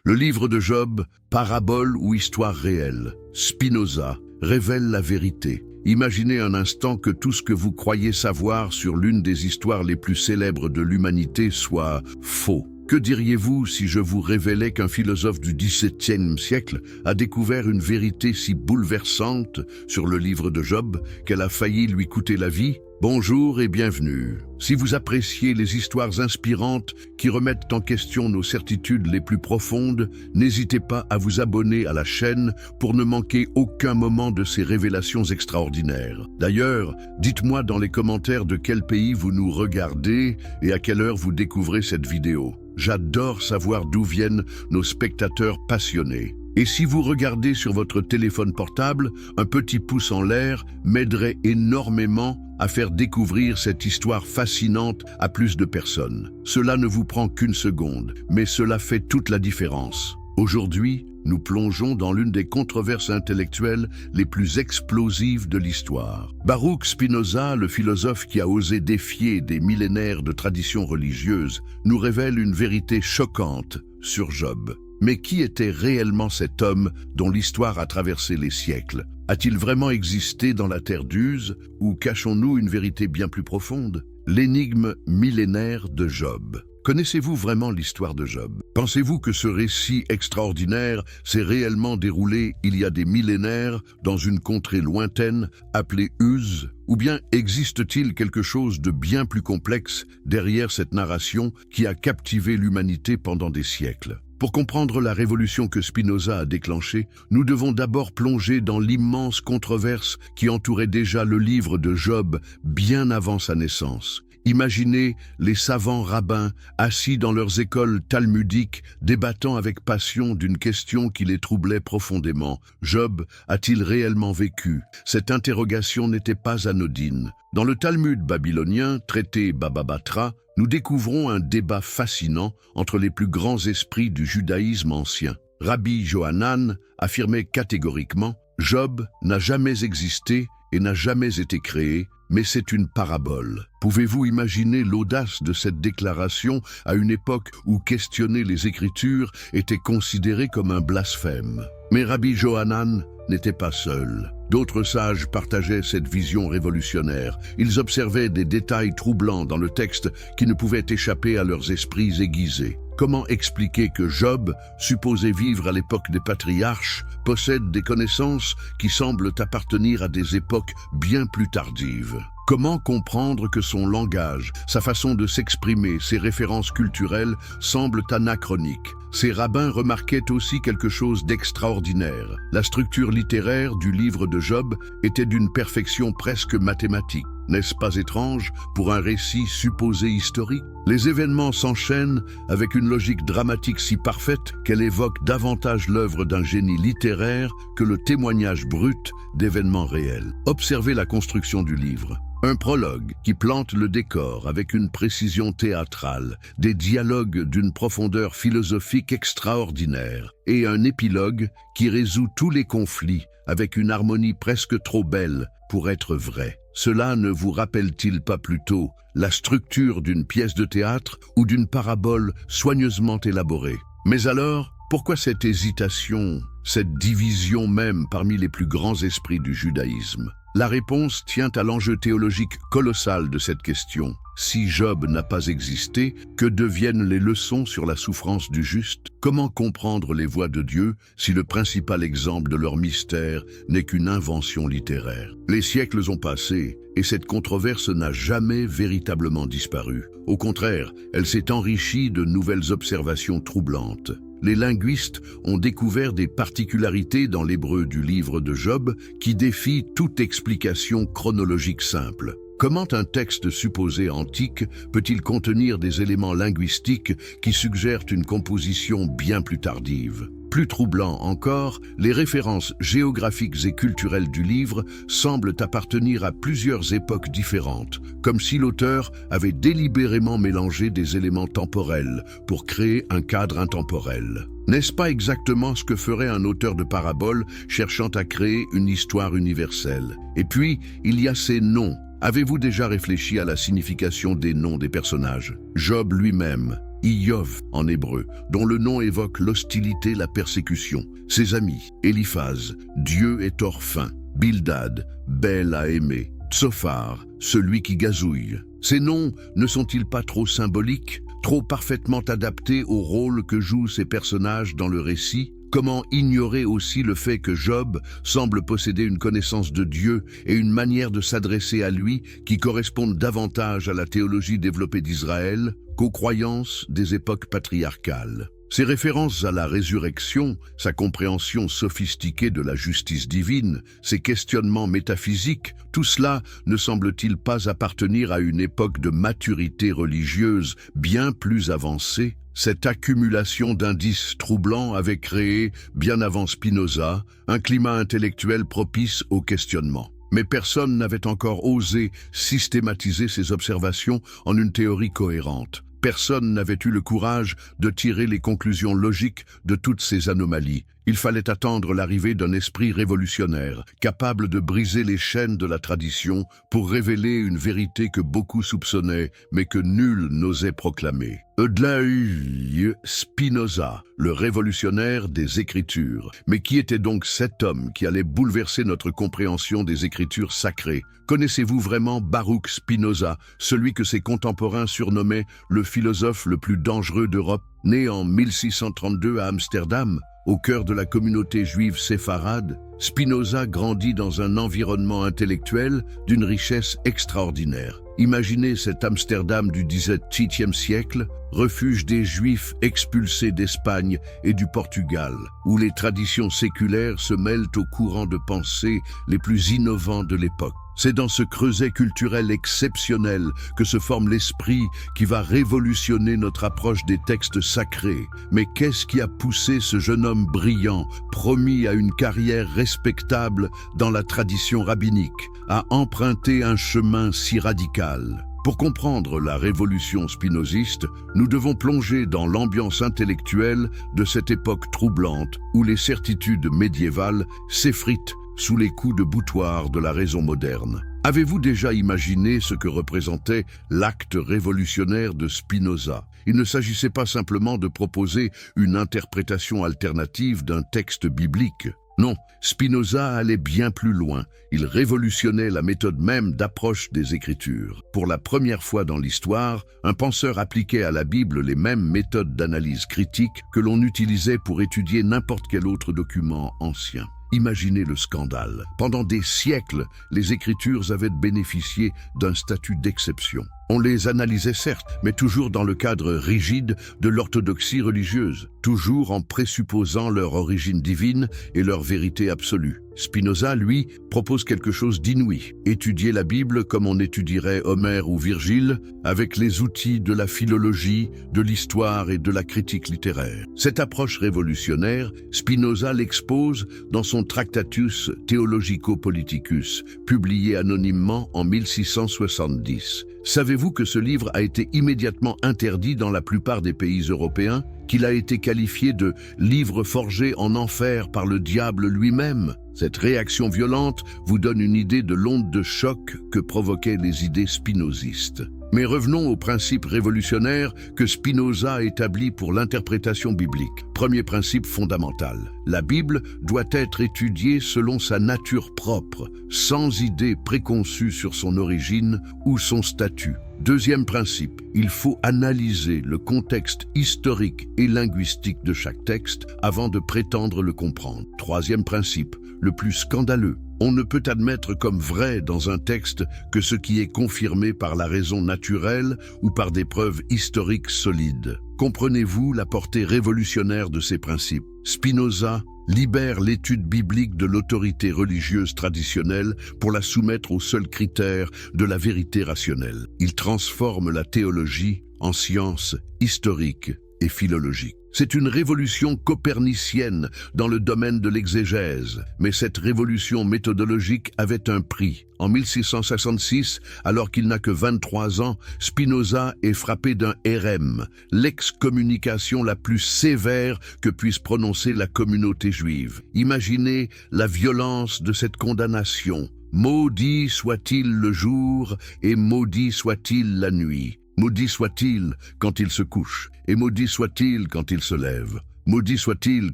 Le livre de Job, parabole ou histoire réelle, Spinoza, révèle la vérité. Imaginez un instant que tout ce que vous croyez savoir sur l'une des histoires les plus célèbres de l'humanité soit faux. Que diriez-vous si je vous révélais qu'un philosophe du XVIIe siècle a découvert une vérité si bouleversante sur le livre de Job qu'elle a failli lui coûter la vie? Bonjour et bienvenue. Si vous appréciez les histoires inspirantes qui remettent en question nos certitudes les plus profondes, n'hésitez pas à vous abonner à la chaîne pour ne manquer aucun moment de ces révélations extraordinaires. D'ailleurs, dites-moi dans les commentaires de quel pays vous nous regardez et à quelle heure vous découvrez cette vidéo. J'adore savoir d'où viennent nos spectateurs passionnés. Et si vous regardez sur votre téléphone portable, un petit pouce en l'air m'aiderait énormément à faire découvrir cette histoire fascinante à plus de personnes. Cela ne vous prend qu'une seconde, mais cela fait toute la différence. Aujourd'hui, nous plongeons dans l'une des controverses intellectuelles les plus explosives de l'histoire. Baruch Spinoza, le philosophe qui a osé défier des millénaires de traditions religieuses, nous révèle une vérité choquante sur Job. Mais qui était réellement cet homme dont l'histoire a traversé les siècles? A-t-il vraiment existé dans la terre d'Uz ou cachons-nous une vérité bien plus profonde? L'énigme millénaire de Job. Connaissez-vous vraiment l'histoire de Job? Pensez-vous que ce récit extraordinaire s'est réellement déroulé il y a des millénaires dans une contrée lointaine appelée Uz? Ou bien existe-t-il quelque chose de bien plus complexe derrière cette narration qui a captivé l'humanité pendant des siècles? Pour comprendre la révolution que Spinoza a déclenchée, nous devons d'abord plonger dans l'immense controverse qui entourait déjà le livre de Job bien avant sa naissance. Imaginez les savants rabbins assis dans leurs écoles talmudiques débattant avec passion d'une question qui les troublait profondément. Job a-t-il réellement vécu? Cette interrogation n'était pas anodine. Dans le Talmud babylonien, traité Baba Batra, nous découvrons un débat fascinant entre les plus grands esprits du judaïsme ancien. Rabbi Johanan affirmait catégoriquement « Job n'a jamais existé et n'a jamais été créé, mais c'est une parabole ». Pouvez-vous imaginer l'audace de cette déclaration à une époque où questionner les Écritures était considéré comme un blasphème? Mais Rabbi Johanan n'était pas seul. D'autres sages partageaient cette vision révolutionnaire. Ils observaient des détails troublants dans le texte qui ne pouvaient échapper à leurs esprits aiguisés. Comment expliquer que Job, supposé vivre à l'époque des patriarches, possède des connaissances qui semblent appartenir à des époques bien plus tardives? Comment comprendre que son langage, sa façon de s'exprimer, ses références culturelles semblent anachroniques? Ces rabbins remarquaient aussi quelque chose d'extraordinaire. La structure littéraire du livre de Job était d'une perfection presque mathématique. N'est-ce pas étrange pour un récit supposé historique? Les événements s'enchaînent avec une logique dramatique si parfaite qu'elle évoque davantage l'œuvre d'un génie littéraire que le témoignage brut d'événements réels. Observez la construction du livre. Un prologue qui plante le décor avec une précision théâtrale, des dialogues d'une profondeur philosophique extraordinaire et un épilogue qui résout tous les conflits avec une harmonie presque trop belle pour être vraie. Cela ne vous rappelle-t-il pas plutôt la structure d'une pièce de théâtre ou d'une parabole soigneusement élaborée? Mais alors, pourquoi cette hésitation, cette division même parmi les plus grands esprits du judaïsme? La réponse tient à l'enjeu théologique colossal de cette question. Si Job n'a pas existé, que deviennent les leçons sur la souffrance du juste? Comment comprendre les voies de Dieu si le principal exemple de leur mystère n'est qu'une invention littéraire? Les siècles ont passé et cette controverse n'a jamais véritablement disparu. Au contraire, elle s'est enrichie de nouvelles observations troublantes. Les linguistes ont découvert des particularités dans l'hébreu du livre de Job qui défient toute explication chronologique simple. Comment un texte supposé antique peut-il contenir des éléments linguistiques qui suggèrent une composition bien plus tardive? Plus troublant encore, les références géographiques et culturelles du livre semblent appartenir à plusieurs époques différentes, comme si l'auteur avait délibérément mélangé des éléments temporels pour créer un cadre intemporel. N'est-ce pas exactement ce que ferait un auteur de parabole cherchant à créer une histoire universelle? Et puis, il y a ces noms. Avez-vous déjà réfléchi à la signification des noms des personnages? Job lui-même Iov en hébreu, dont le nom évoque l'hostilité, la persécution. Ses amis, Éliphaz, Dieu est orphin, Bildad, belle à aimer, Tsophar, celui qui gazouille. Ces noms ne sont-ils pas trop symboliques, trop parfaitement adaptés au rôle que jouent ces personnages dans le récit? Comment ignorer aussi le fait que Job semble posséder une connaissance de Dieu et une manière de s'adresser à lui qui correspondent davantage à la théologie développée d'Israël qu'aux croyances des époques patriarcales? Ces références à la résurrection, sa compréhension sophistiquée de la justice divine, ses questionnements métaphysiques, tout cela ne semble-t-il pas appartenir à une époque de maturité religieuse bien plus avancée? Cette accumulation d'indices troublants avait créé, bien avant Spinoza, un climat intellectuel propice au questionnement. Mais personne n'avait encore osé systématiser ces observations en une théorie cohérente. Personne n'avait eu le courage de tirer les conclusions logiques de toutes ces anomalies. Il fallait attendre l'arrivée d'un esprit révolutionnaire, capable de briser les chaînes de la tradition pour révéler une vérité que beaucoup soupçonnaient, mais que nul n'osait proclamer. Eudlaï Spinoza, le révolutionnaire des Écritures. Mais qui était donc cet homme qui allait bouleverser notre compréhension des Écritures sacrées? Connaissez-vous vraiment Baruch Spinoza, celui que ses contemporains surnommaient le philosophe le plus dangereux d'Europe, né en 1632 à Amsterdam? Au cœur de la communauté juive séfarade, Spinoza grandit dans un environnement intellectuel d'une richesse extraordinaire. Imaginez cet Amsterdam du XVIIe siècle, refuge des Juifs expulsés d'Espagne et du Portugal, où les traditions séculaires se mêlent aux courants de pensée les plus innovants de l'époque. C'est dans ce creuset culturel exceptionnel que se forme l'esprit qui va révolutionner notre approche des textes sacrés. Mais qu'est-ce qui a poussé ce jeune homme brillant, promis à une carrière respectable dans la tradition rabbinique, à emprunter un chemin si radical? Pour comprendre la révolution spinoziste, nous devons plonger dans l'ambiance intellectuelle de cette époque troublante où les certitudes médiévales s'effritent sous les coups de boutoir de la raison moderne. Avez-vous déjà imaginé ce que représentait l'acte révolutionnaire de Spinoza? Il ne s'agissait pas simplement de proposer une interprétation alternative d'un texte biblique. Non, Spinoza allait bien plus loin. Il révolutionnait la méthode même d'approche des Écritures. Pour la première fois dans l'histoire, un penseur appliquait à la Bible les mêmes méthodes d'analyse critique que l'on utilisait pour étudier n'importe quel autre document ancien. Imaginez le scandale. Pendant des siècles, les Écritures avaient bénéficié d'un statut d'exception. On les analysait certes, mais toujours dans le cadre rigide de l'orthodoxie religieuse, toujours en présupposant leur origine divine et leur vérité absolue. Spinoza, lui, propose quelque chose d'inouï. Étudier la Bible comme on étudierait Homère ou Virgile, avec les outils de la philologie, de l'histoire et de la critique littéraire. Cette approche révolutionnaire, Spinoza l'expose dans son Tractatus Theologico-Politicus, publié anonymement en 1670. Savez-vous que ce livre a été immédiatement interdit dans la plupart des pays européens, qu'il a été qualifié de « livre forgé en enfer par le diable lui-même » ? Cette réaction violente vous donne une idée de l'onde de choc que provoquaient les idées spinozistes. Mais revenons au principe révolutionnaire que Spinoza établit pour l'interprétation biblique. Premier principe fondamental. La Bible doit être étudiée selon sa nature propre, sans idée préconçue sur son origine ou son statut. Deuxième principe, il faut analyser le contexte historique et linguistique de chaque texte avant de prétendre le comprendre. Troisième principe, le plus scandaleux, on ne peut admettre comme vrai dans un texte que ce qui est confirmé par la raison naturelle ou par des preuves historiques solides. Comprenez-vous la portée révolutionnaire de ces principes? Spinoza libère l'étude biblique de l'autorité religieuse traditionnelle pour la soumettre aux seuls critères de la vérité rationnelle. Il transforme la théologie en science historique et philologique. C'est une révolution copernicienne dans le domaine de l'exégèse, mais cette révolution méthodologique avait un prix. En 1666, alors qu'il n'a que 23 ans, Spinoza est frappé d'un hérem, l'excommunication la plus sévère que puisse prononcer la communauté juive. Imaginez la violence de cette condamnation. Maudit soit-il le jour et maudit soit-il la nuit. Maudit soit-il quand il se couche, et maudit soit-il quand il se lève. Maudit soit-il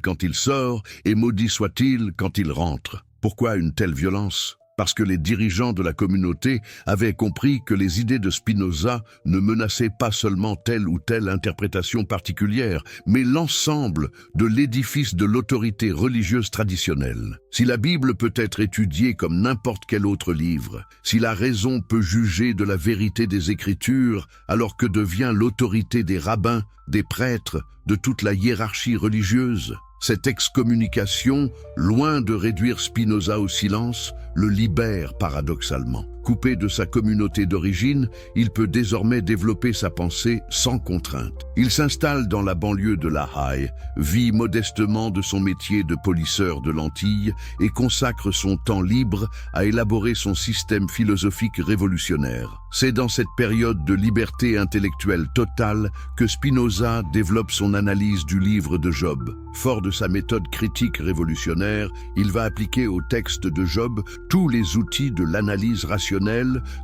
quand il sort, et maudit soit-il quand il rentre. Pourquoi une telle violence ? Parce que les dirigeants de la communauté avaient compris que les idées de Spinoza ne menaçaient pas seulement telle ou telle interprétation particulière, mais l'ensemble de l'édifice de l'autorité religieuse traditionnelle. Si la Bible peut être étudiée comme n'importe quel autre livre, si la raison peut juger de la vérité des Écritures, alors que devient l'autorité des rabbins, des prêtres, de toute la hiérarchie religieuse ? Cette excommunication, loin de réduire Spinoza au silence, le libère paradoxalement. Coupé de sa communauté d'origine, il peut désormais développer sa pensée sans contrainte. Il s'installe dans la banlieue de La Haye, vit modestement de son métier de polisseur de lentilles et consacre son temps libre à élaborer son système philosophique révolutionnaire. C'est dans cette période de liberté intellectuelle totale que Spinoza développe son analyse du livre de Job. Fort de sa méthode critique révolutionnaire, il va appliquer au texte de Job tous les outils de l'analyse rationnelle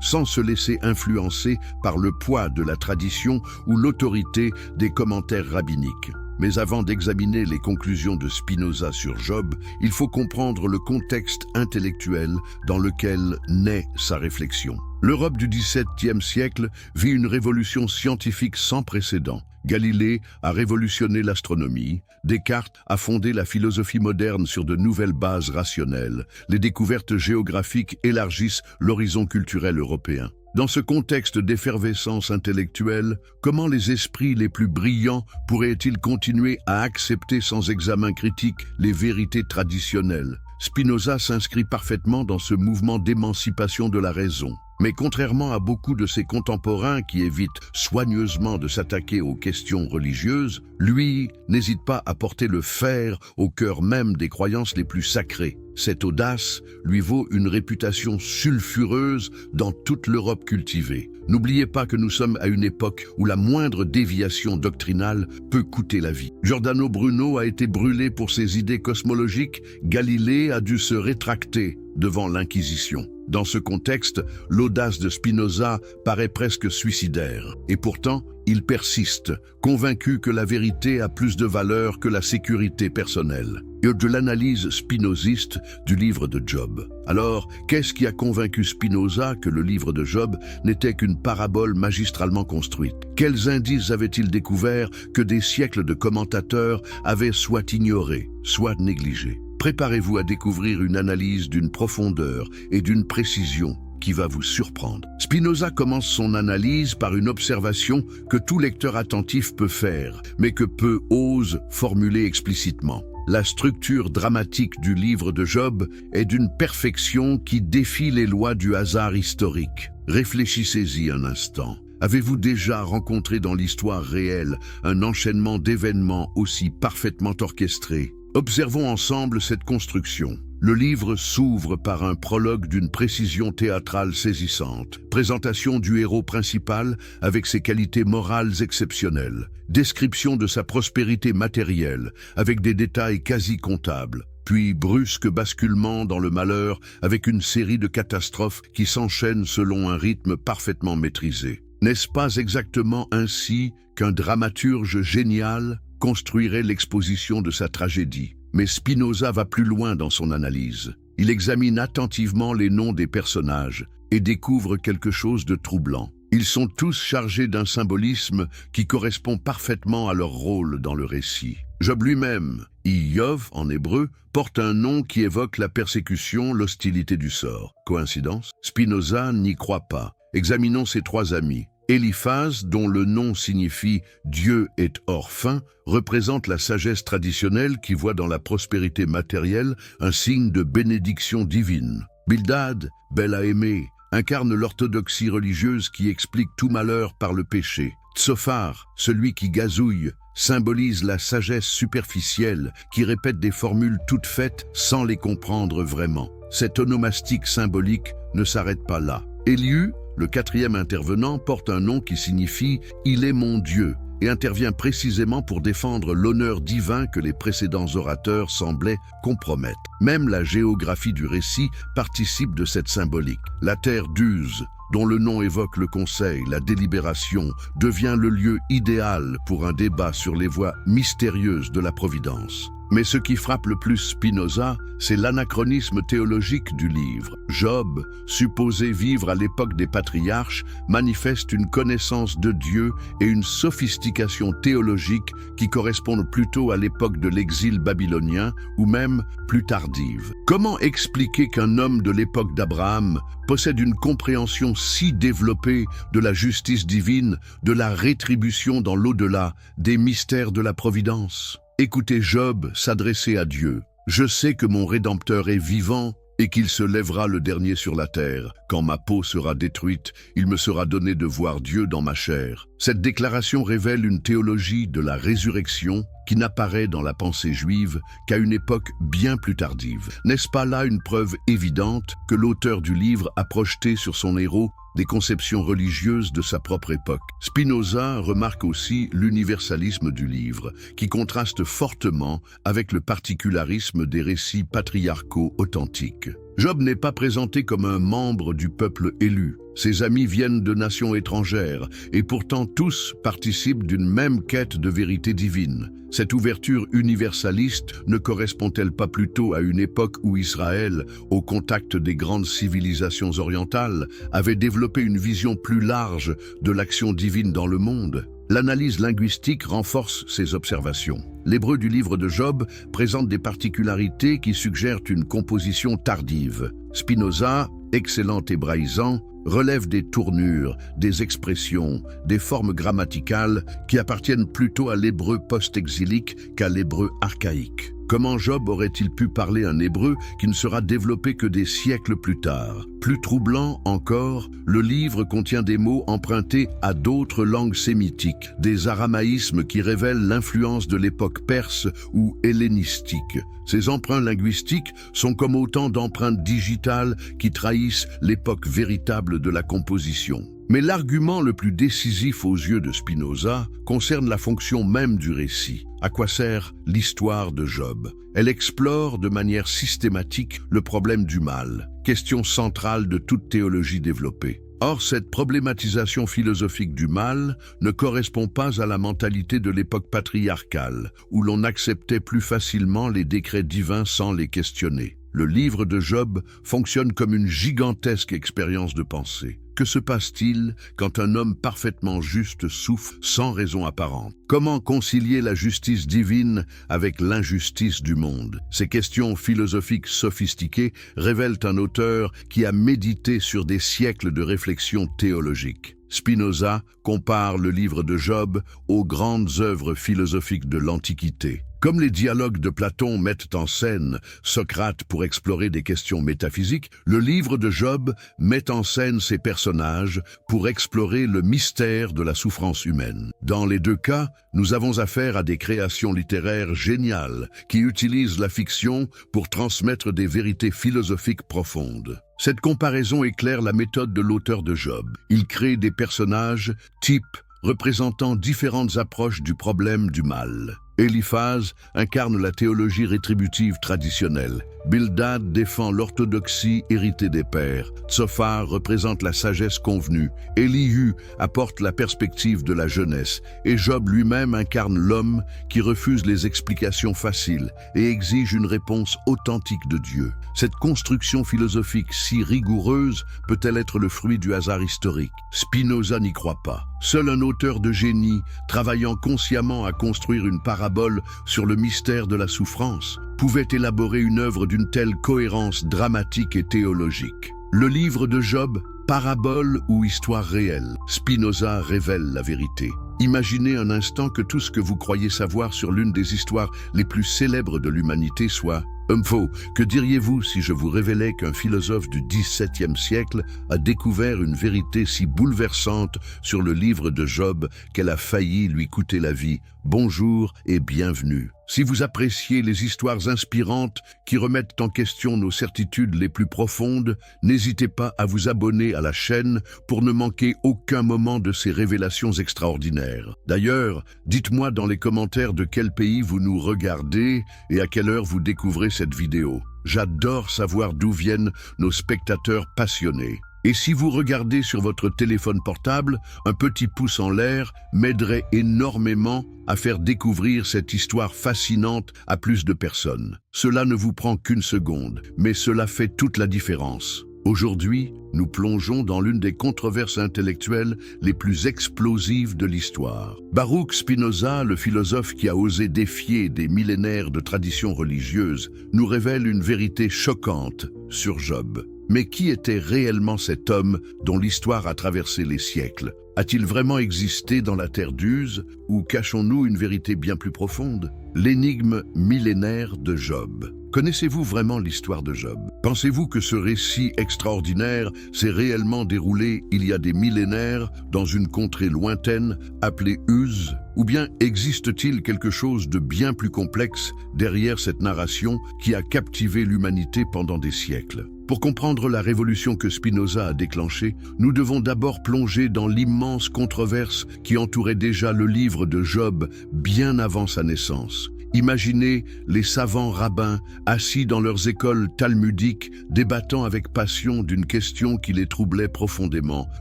sans se laisser influencer par le poids de la tradition ou l'autorité des commentaires rabbiniques. Mais avant d'examiner les conclusions de Spinoza sur Job, il faut comprendre le contexte intellectuel dans lequel naît sa réflexion. L'Europe du XVIIe siècle vit une révolution scientifique sans précédent. Galilée a révolutionné l'astronomie, Descartes a fondé la philosophie moderne sur de nouvelles bases rationnelles, les découvertes géographiques élargissent l'horizon culturel européen. Dans ce contexte d'effervescence intellectuelle, comment les esprits les plus brillants pourraient-ils continuer à accepter sans examen critique les vérités traditionnelles ? Spinoza s'inscrit parfaitement dans ce mouvement d'émancipation de la raison. Mais contrairement à beaucoup de ses contemporains qui évitent soigneusement de s'attaquer aux questions religieuses, lui n'hésite pas à porter le fer au cœur même des croyances les plus sacrées. Cette audace lui vaut une réputation sulfureuse dans toute l'Europe cultivée. N'oubliez pas que nous sommes à une époque où la moindre déviation doctrinale peut coûter la vie. Giordano Bruno a été brûlé pour ses idées cosmologiques, Galilée a dû se rétracter devant l'Inquisition. Dans ce contexte, l'audace de Spinoza paraît presque suicidaire. Et pourtant, il persiste, convaincu que la vérité a plus de valeur que la sécurité personnelle. Et de l'analyse spinoziste du livre de Job. Alors, qu'est-ce qui a convaincu Spinoza que le livre de Job n'était qu'une parabole magistralement construite? Quels indices avait-il découverts que des siècles de commentateurs avaient soit ignorés, soit négligés? Préparez-vous à découvrir une analyse d'une profondeur et d'une précision qui va vous surprendre. Spinoza commence son analyse par une observation que tout lecteur attentif peut faire, mais que peu ose formuler explicitement. La structure dramatique du livre de Job est d'une perfection qui défie les lois du hasard historique. Réfléchissez-y un instant. Avez-vous déjà rencontré dans l'histoire réelle un enchaînement d'événements aussi parfaitement orchestrés? Observons ensemble cette construction. Le livre s'ouvre par un prologue d'une précision théâtrale saisissante. Présentation du héros principal avec ses qualités morales exceptionnelles. Description de sa prospérité matérielle avec des détails quasi comptables. Puis brusque basculement dans le malheur avec une série de catastrophes qui s'enchaînent selon un rythme parfaitement maîtrisé. N'est-ce pas exactement ainsi qu'un dramaturge génial construirait l'exposition de sa tragédie? Mais Spinoza va plus loin dans son analyse. Il examine attentivement les noms des personnages et découvre quelque chose de troublant. Ils sont tous chargés d'un symbolisme qui correspond parfaitement à leur rôle dans le récit. Job lui-même, Iov en hébreu, porte un nom qui évoque la persécution, l'hostilité du sort. Coïncidence? Spinoza n'y croit pas. Examinons ses trois amis. Eliphaz, dont le nom signifie « Dieu est hors fin », représente la sagesse traditionnelle qui voit dans la prospérité matérielle un signe de bénédiction divine. Bildad, bel à aimer, incarne l'orthodoxie religieuse qui explique tout malheur par le péché. Tsophar, celui qui gazouille, symbolise la sagesse superficielle qui répète des formules toutes faites sans les comprendre vraiment. Cette onomastique symbolique ne s'arrête pas là. Éliu, le quatrième intervenant, porte un nom qui signifie « Il est mon Dieu » et intervient précisément pour défendre l'honneur divin que les précédents orateurs semblaient compromettre. Même la géographie du récit participe de cette symbolique. La terre d'Uz, dont le nom évoque le conseil, la délibération, devient le lieu idéal pour un débat sur les voies mystérieuses de la providence. Mais ce qui frappe le plus Spinoza, c'est l'anachronisme théologique du livre. Job, supposé vivre à l'époque des patriarches, manifeste une connaissance de Dieu et une sophistication théologique qui correspondent plutôt à l'époque de l'exil babylonien ou même plus tardive. Comment expliquer qu'un homme de l'époque d'Abraham possède une compréhension si développée de la justice divine, de la rétribution dans l'au-delà, des mystères de la providence? Écoutez Job s'adresser à Dieu. « Je sais que mon Rédempteur est vivant et qu'il se lèvera le dernier sur la terre. Quand ma peau sera détruite, il me sera donné de voir Dieu dans ma chair. » Cette déclaration révèle une théologie de la résurrection qui n'apparaît dans la pensée juive qu'à une époque bien plus tardive. N'est-ce pas là une preuve évidente que l'auteur du livre a projeté sur son héros des conceptions religieuses de sa propre époque? Spinoza remarque aussi l'universalisme du livre, qui contraste fortement avec le particularisme des récits patriarcaux authentiques. Job n'est pas présenté comme un membre du peuple élu. Ses amis viennent de nations étrangères, et pourtant tous participent d'une même quête de vérité divine. Cette ouverture universaliste ne correspond-elle pas plutôt à une époque où Israël, au contact des grandes civilisations orientales, avait développé une vision plus large de l'action divine dans le monde? L'analyse linguistique renforce ces observations. L'hébreu du livre de Job présente des particularités qui suggèrent une composition tardive. Spinoza, excellent hébraïsant, relève des tournures, des expressions, des formes grammaticales qui appartiennent plutôt à l'hébreu post-exilique qu'à l'hébreu archaïque. Comment Job aurait-il pu parler un hébreu qui ne sera développé que des siècles plus tard? Plus troublant encore, le livre contient des mots empruntés à d'autres langues sémitiques, des aramaïsmes qui révèlent l'influence de l'époque perse ou hellénistique. Ces emprunts linguistiques sont comme autant d'empreintes digitales qui trahissent l'époque véritable de la composition. Mais l'argument le plus décisif aux yeux de Spinoza concerne la fonction même du récit. À quoi sert l'histoire de Job? Elle explore de manière systématique le problème du mal, question centrale de toute théologie développée. Or, cette problématisation philosophique du mal ne correspond pas à la mentalité de l'époque patriarcale, où l'on acceptait plus facilement les décrets divins sans les questionner. Le livre de Job fonctionne comme une gigantesque expérience de pensée. Que se passe-t-il quand un homme parfaitement juste souffre sans raison apparente? Comment concilier la justice divine avec l'injustice du monde? Ces questions philosophiques sophistiquées révèlent un auteur qui a médité sur des siècles de réflexion théologique. Spinoza compare le livre de Job aux grandes œuvres philosophiques de l'Antiquité. Comme les dialogues de Platon mettent en scène Socrate pour explorer des questions métaphysiques, le livre de Job met en scène ses personnages pour explorer le mystère de la souffrance humaine. Dans les deux cas, nous avons affaire à des créations littéraires géniales qui utilisent la fiction pour transmettre des vérités philosophiques profondes. Cette comparaison éclaire la méthode de l'auteur de Job. Il crée des personnages, types, représentant différentes approches du problème du mal. Éliphaz incarne la théologie rétributive traditionnelle. Bildad défend l'orthodoxie héritée des pères. Tsophar représente la sagesse convenue. Élihu apporte la perspective de la jeunesse. Et Job lui-même incarne l'homme qui refuse les explications faciles et exige une réponse authentique de Dieu. Cette construction philosophique si rigoureuse peut-elle être le fruit du hasard historique? Spinoza n'y croit pas. Seul un auteur de génie, travaillant consciemment à construire une parabole sur le mystère de la souffrance, pouvait élaborer une œuvre d'une telle cohérence dramatique et théologique. Le livre de Job, parabole ou histoire réelle, Spinoza révèle la vérité. Imaginez un instant que tout ce que vous croyez savoir sur l'une des histoires les plus célèbres de l'humanité soit faux. Que diriez-vous si je vous révélais qu'un philosophe du XVIIe siècle a découvert une vérité si bouleversante sur le livre de Job qu'elle a failli lui coûter la vie? Bonjour et bienvenue. Si vous appréciez les histoires inspirantes qui remettent en question nos certitudes les plus profondes, n'hésitez pas à vous abonner à la chaîne pour ne manquer aucun moment de ces révélations extraordinaires. D'ailleurs, dites-moi dans les commentaires de quel pays vous nous regardez et à quelle heure vous découvrez cette vidéo. J'adore savoir d'où viennent nos spectateurs passionnés. Et si vous regardez sur votre téléphone portable, un petit pouce en l'air m'aiderait énormément à faire découvrir cette histoire fascinante à plus de personnes. Cela ne vous prend qu'une seconde, mais cela fait toute la différence. Aujourd'hui, nous plongeons dans l'une des controverses intellectuelles les plus explosives de l'histoire. Baruch Spinoza, le philosophe qui a osé défier des millénaires de traditions religieuses, nous révèle une vérité choquante sur Job. Mais qui était réellement cet homme dont l'histoire a traversé les siècles? A-t-il vraiment existé dans la terre d'Uz, ou cachons-nous une vérité bien plus profonde? L'énigme millénaire de Job. Connaissez-vous vraiment l'histoire de Job? Pensez-vous que ce récit extraordinaire s'est réellement déroulé il y a des millénaires dans une contrée lointaine appelée Uz? Ou bien existe-t-il quelque chose de bien plus complexe derrière cette narration qui a captivé l'humanité pendant des siècles? Pour comprendre la révolution que Spinoza a déclenchée, nous devons d'abord plonger dans l'immense controverse qui entourait déjà le livre de Job bien avant sa naissance. Imaginez les savants rabbins assis dans leurs écoles talmudiques débattant avec passion d'une question qui les troublait profondément.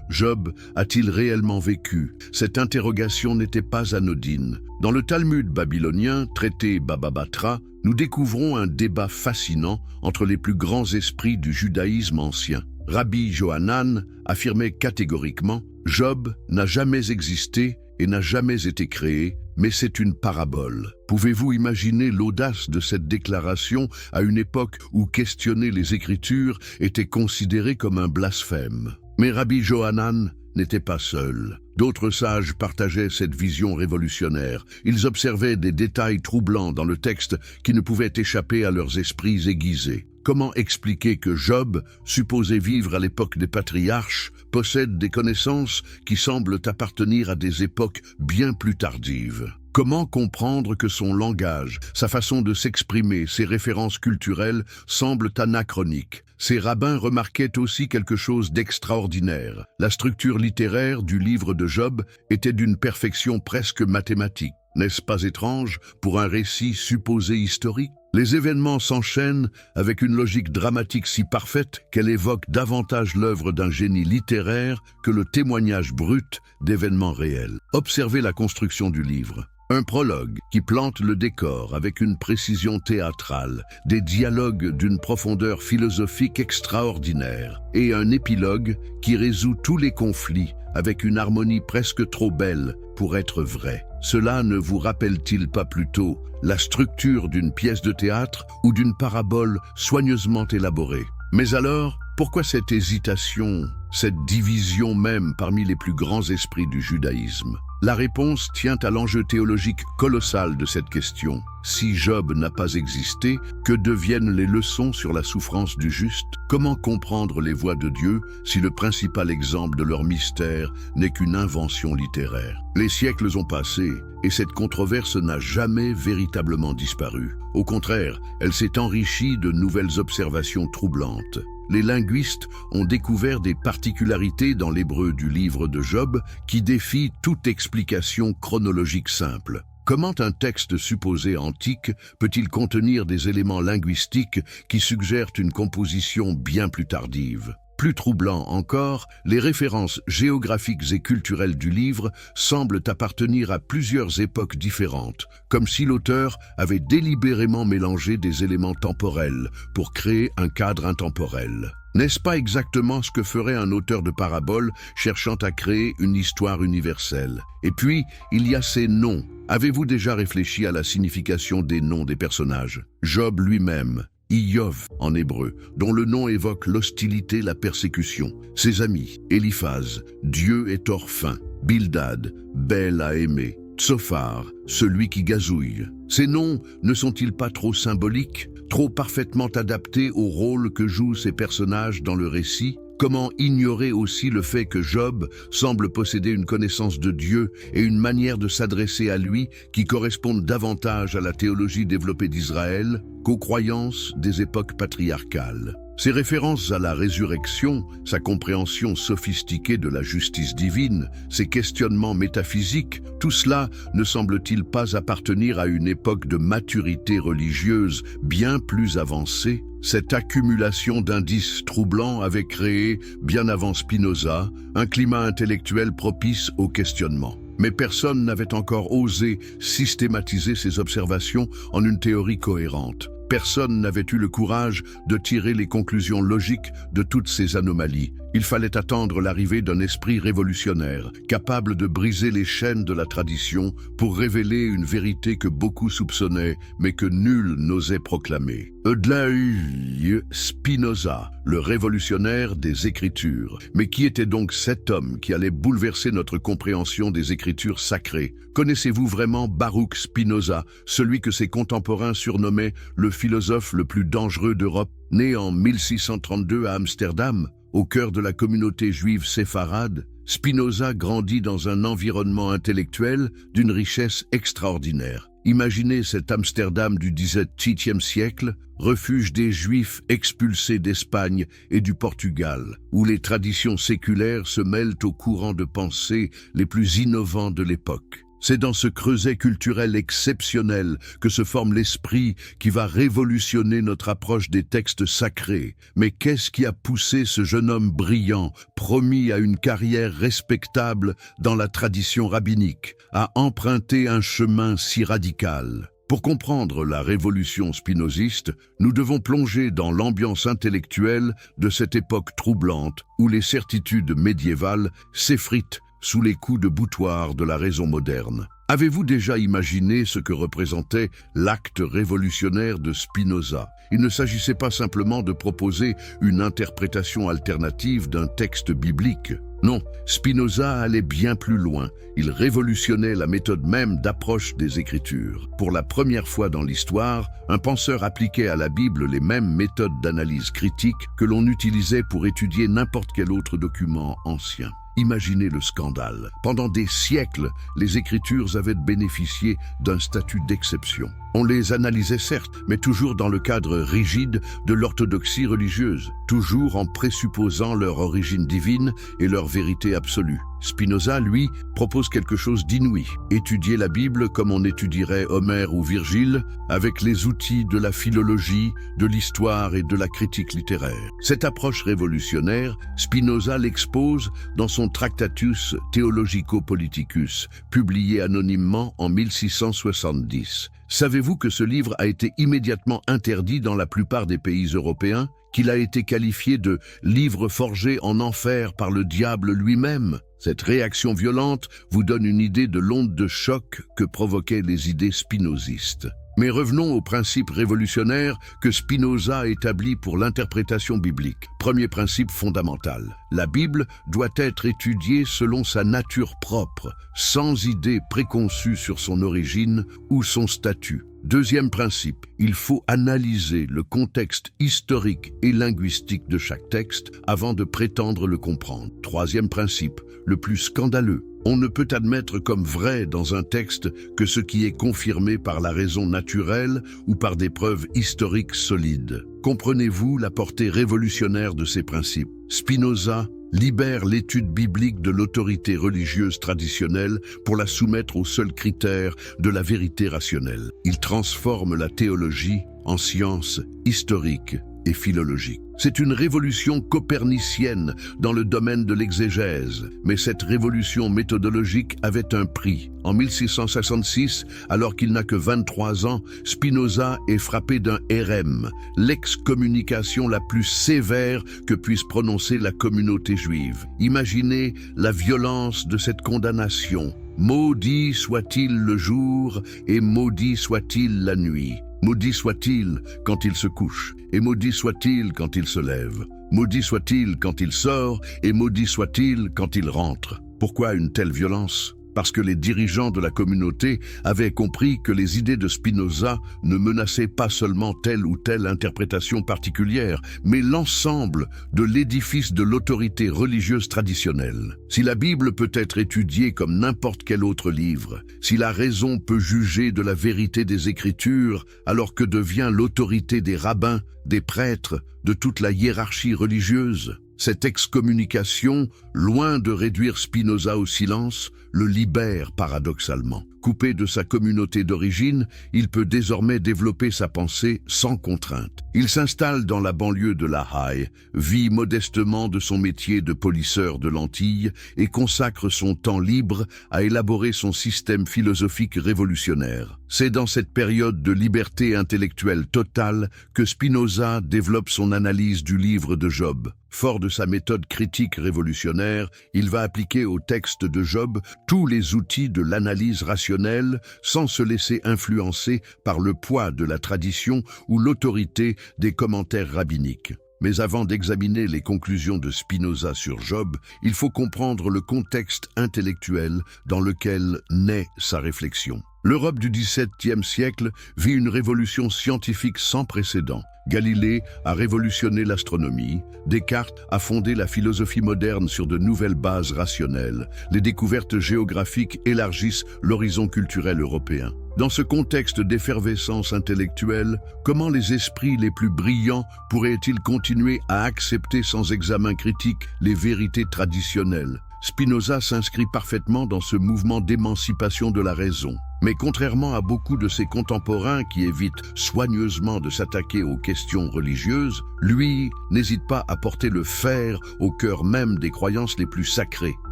Job a-t-il réellement vécu? Cette interrogation n'était pas anodine. Dans le Talmud babylonien, traité Baba Batra, nous découvrons un débat fascinant entre les plus grands esprits du judaïsme ancien. Rabbi Johanan affirmait catégoriquement « Job n'a jamais existé et n'a jamais été créé, mais c'est une parabole ». Pouvez-vous imaginer l'audace de cette déclaration à une époque où questionner les Écritures était considéré comme un blasphème? Mais Rabbi Johanan n'était pas seul. D'autres sages partageaient cette vision révolutionnaire. Ils observaient des détails troublants dans le texte qui ne pouvaient échapper à leurs esprits aiguisés. Comment expliquer que Job, supposé vivre à l'époque des patriarches, possède des connaissances qui semblent appartenir à des époques bien plus tardives? Comment comprendre que son langage, sa façon de s'exprimer, ses références culturelles semblent anachroniques? Ces rabbins remarquaient aussi quelque chose d'extraordinaire. La structure littéraire du livre de Job était d'une perfection presque mathématique. N'est-ce pas étrange pour un récit supposé historique? Les événements s'enchaînent avec une logique dramatique si parfaite qu'elle évoque davantage l'œuvre d'un génie littéraire que le témoignage brut d'événements réels. Observez la construction du livre. Un prologue qui plante le décor avec une précision théâtrale, des dialogues d'une profondeur philosophique extraordinaire et un épilogue qui résout tous les conflits avec une harmonie presque trop belle pour être vraie. Cela ne vous rappelle-t-il pas plutôt la structure d'une pièce de théâtre ou d'une parabole soigneusement élaborée? Mais alors, pourquoi cette hésitation, cette division même parmi les plus grands esprits du judaïsme? La réponse tient à l'enjeu théologique colossal de cette question. Si Job n'a pas existé, que deviennent les leçons sur la souffrance du juste? Comment comprendre les voies de Dieu si le principal exemple de leur mystère n'est qu'une invention littéraire? Les siècles ont passé et cette controverse n'a jamais véritablement disparu. Au contraire, elle s'est enrichie de nouvelles observations troublantes. Les linguistes ont découvert des particularités dans l'hébreu du livre de Job qui défient toute explication chronologique simple. Comment un texte supposé antique peut-il contenir des éléments linguistiques qui suggèrent une composition bien plus tardive? Plus troublant encore, les références géographiques et culturelles du livre semblent appartenir à plusieurs époques différentes, comme si l'auteur avait délibérément mélangé des éléments temporels pour créer un cadre intemporel. N'est-ce pas exactement ce que ferait un auteur de parabole cherchant à créer une histoire universelle? Et puis, il y a ces noms. Avez-vous déjà réfléchi à la signification des noms des personnages? Job lui-même, Iyov en hébreu, dont le nom évoque l'hostilité, la persécution. Ses amis, Éliphaz, Dieu est orphin, Bildad, belle à aimer, Tsophar, celui qui gazouille. Ces noms ne sont-ils pas trop symboliques, trop parfaitement adaptés au rôle que jouent ces personnages dans le récit? Comment ignorer aussi le fait que Job semble posséder une connaissance de Dieu et une manière de s'adresser à lui qui correspondent davantage à la théologie développée d'Israël? qu'aux croyances des époques patriarcales. Ses références à la résurrection, sa compréhension sophistiquée de la justice divine, ses questionnements métaphysiques, tout cela ne semble-t-il pas appartenir à une époque de maturité religieuse bien plus avancée? Cette accumulation d'indices troublants avait créé, bien avant Spinoza, un climat intellectuel propice au questionnement. Mais personne n'avait encore osé systématiser ces observations en une théorie cohérente. Personne n'avait eu le courage de tirer les conclusions logiques de toutes ces anomalies. Il fallait attendre l'arrivée d'un esprit révolutionnaire, capable de briser les chaînes de la tradition pour révéler une vérité que beaucoup soupçonnaient, mais que nul n'osait proclamer. Eudalus Spinoza, le révolutionnaire des Écritures. Mais qui était donc cet homme qui allait bouleverser notre compréhension des Écritures sacrées? Connaissez-vous vraiment Baruch Spinoza, celui que ses contemporains surnommaient le philosophe le plus dangereux d'Europe? Né en 1632 à Amsterdam, au cœur de la communauté juive séfarade, Spinoza grandit dans un environnement intellectuel d'une richesse extraordinaire. Imaginez cet Amsterdam du XVIIe siècle, refuge des Juifs expulsés d'Espagne et du Portugal, où les traditions séculaires se mêlent aux courants de pensée les plus innovants de l'époque. C'est dans ce creuset culturel exceptionnel que se forme l'esprit qui va révolutionner notre approche des textes sacrés. Mais qu'est-ce qui a poussé ce jeune homme brillant, promis à une carrière respectable dans la tradition rabbinique, à emprunter un chemin si radical? Pour comprendre la révolution spinoziste, nous devons plonger dans l'ambiance intellectuelle de cette époque troublante où les certitudes médiévales s'effritent sous les coups de boutoir de la raison moderne. Avez-vous déjà imaginé ce que représentait l'acte révolutionnaire de Spinoza? Il ne s'agissait pas simplement de proposer une interprétation alternative d'un texte biblique. Non, Spinoza allait bien plus loin. Il révolutionnait la méthode même d'approche des Écritures. Pour la première fois dans l'histoire, un penseur appliquait à la Bible les mêmes méthodes d'analyse critique que l'on utilisait pour étudier n'importe quel autre document ancien. Imaginez le scandale. Pendant des siècles, les Écritures avaient bénéficié d'un statut d'exception. On les analysait certes, mais toujours dans le cadre rigide de l'orthodoxie religieuse, toujours en présupposant leur origine divine et leur vérité absolue. Spinoza, lui, propose quelque chose d'inouï. Étudier la Bible comme on étudierait Homère ou Virgile, avec les outils de la philologie, de l'histoire et de la critique littéraire. Cette approche révolutionnaire, Spinoza l'expose dans son Tractatus Theologico-Politicus, publié anonymement en 1670. Savez-vous que ce livre a été immédiatement interdit dans la plupart des pays européens, qu'il a été qualifié de « livre forgé en enfer par le diable lui-même » ? Cette réaction violente vous donne une idée de l'onde de choc que provoquaient les idées spinozistes. Mais revenons au principe révolutionnaire que Spinoza établit pour l'interprétation biblique. Premier principe fondamental. La Bible doit être étudiée selon sa nature propre, sans idée préconçue sur son origine ou son statut. Deuxième principe, il faut analyser le contexte historique et linguistique de chaque texte avant de prétendre le comprendre. Troisième principe, le plus scandaleux, on ne peut admettre comme vrai dans un texte que ce qui est confirmé par la raison naturelle ou par des preuves historiques solides. Comprenez-vous la portée révolutionnaire de ces principes? Spinoza libère l'étude biblique de l'autorité religieuse traditionnelle pour la soumettre aux seuls critères de la vérité rationnelle. Il transforme la théologie en science historique et philologique. C'est une révolution copernicienne dans le domaine de l'exégèse, mais cette révolution méthodologique avait un prix. En 1666, alors qu'il n'a que 23 ans, Spinoza est frappé d'un érème, l'excommunication la plus sévère que puisse prononcer la communauté juive. Imaginez la violence de cette condamnation. Maudit soit-il le jour et maudit soit-il la nuit. Maudit soit-il quand il se couche, et maudit soit-il quand il se lève. Maudit soit-il quand il sort, et maudit soit-il quand il rentre. Pourquoi une telle violence? parce que les dirigeants de la communauté avaient compris que les idées de Spinoza ne menaçaient pas seulement telle ou telle interprétation particulière, mais l'ensemble de l'édifice de l'autorité religieuse traditionnelle. Si la Bible peut être étudiée comme n'importe quel autre livre, si la raison peut juger de la vérité des Écritures, alors que devient l'autorité des rabbins, des prêtres, de toute la hiérarchie religieuse? Cette excommunication, loin de réduire Spinoza au silence, le libère paradoxalement. Coupé de sa communauté d'origine, il peut désormais développer sa pensée sans contrainte. Il s'installe dans la banlieue de La Haye, vit modestement de son métier de polisseur de lentilles et consacre son temps libre à élaborer son système philosophique révolutionnaire. C'est dans cette période de liberté intellectuelle totale que Spinoza développe son analyse du livre de Job. Fort de sa méthode critique révolutionnaire, il va appliquer au texte de Job tous les outils de l'analyse rationnelle sans se laisser influencer par le poids de la tradition ou l'autorité des commentaires rabbiniques. Mais avant d'examiner les conclusions de Spinoza sur Job, il faut comprendre le contexte intellectuel dans lequel naît sa réflexion. L'Europe du XVIIe siècle vit une révolution scientifique sans précédent. Galilée a révolutionné l'astronomie, Descartes a fondé la philosophie moderne sur de nouvelles bases rationnelles. Les découvertes géographiques élargissent l'horizon culturel européen. Dans ce contexte d'effervescence intellectuelle, comment les esprits les plus brillants pourraient-ils continuer à accepter sans examen critique les vérités traditionnelles? Spinoza s'inscrit parfaitement dans ce mouvement d'émancipation de la raison. Mais contrairement à beaucoup de ses contemporains qui évitent soigneusement de s'attaquer aux questions religieuses, lui n'hésite pas à porter le fer au cœur même des croyances les plus sacrées.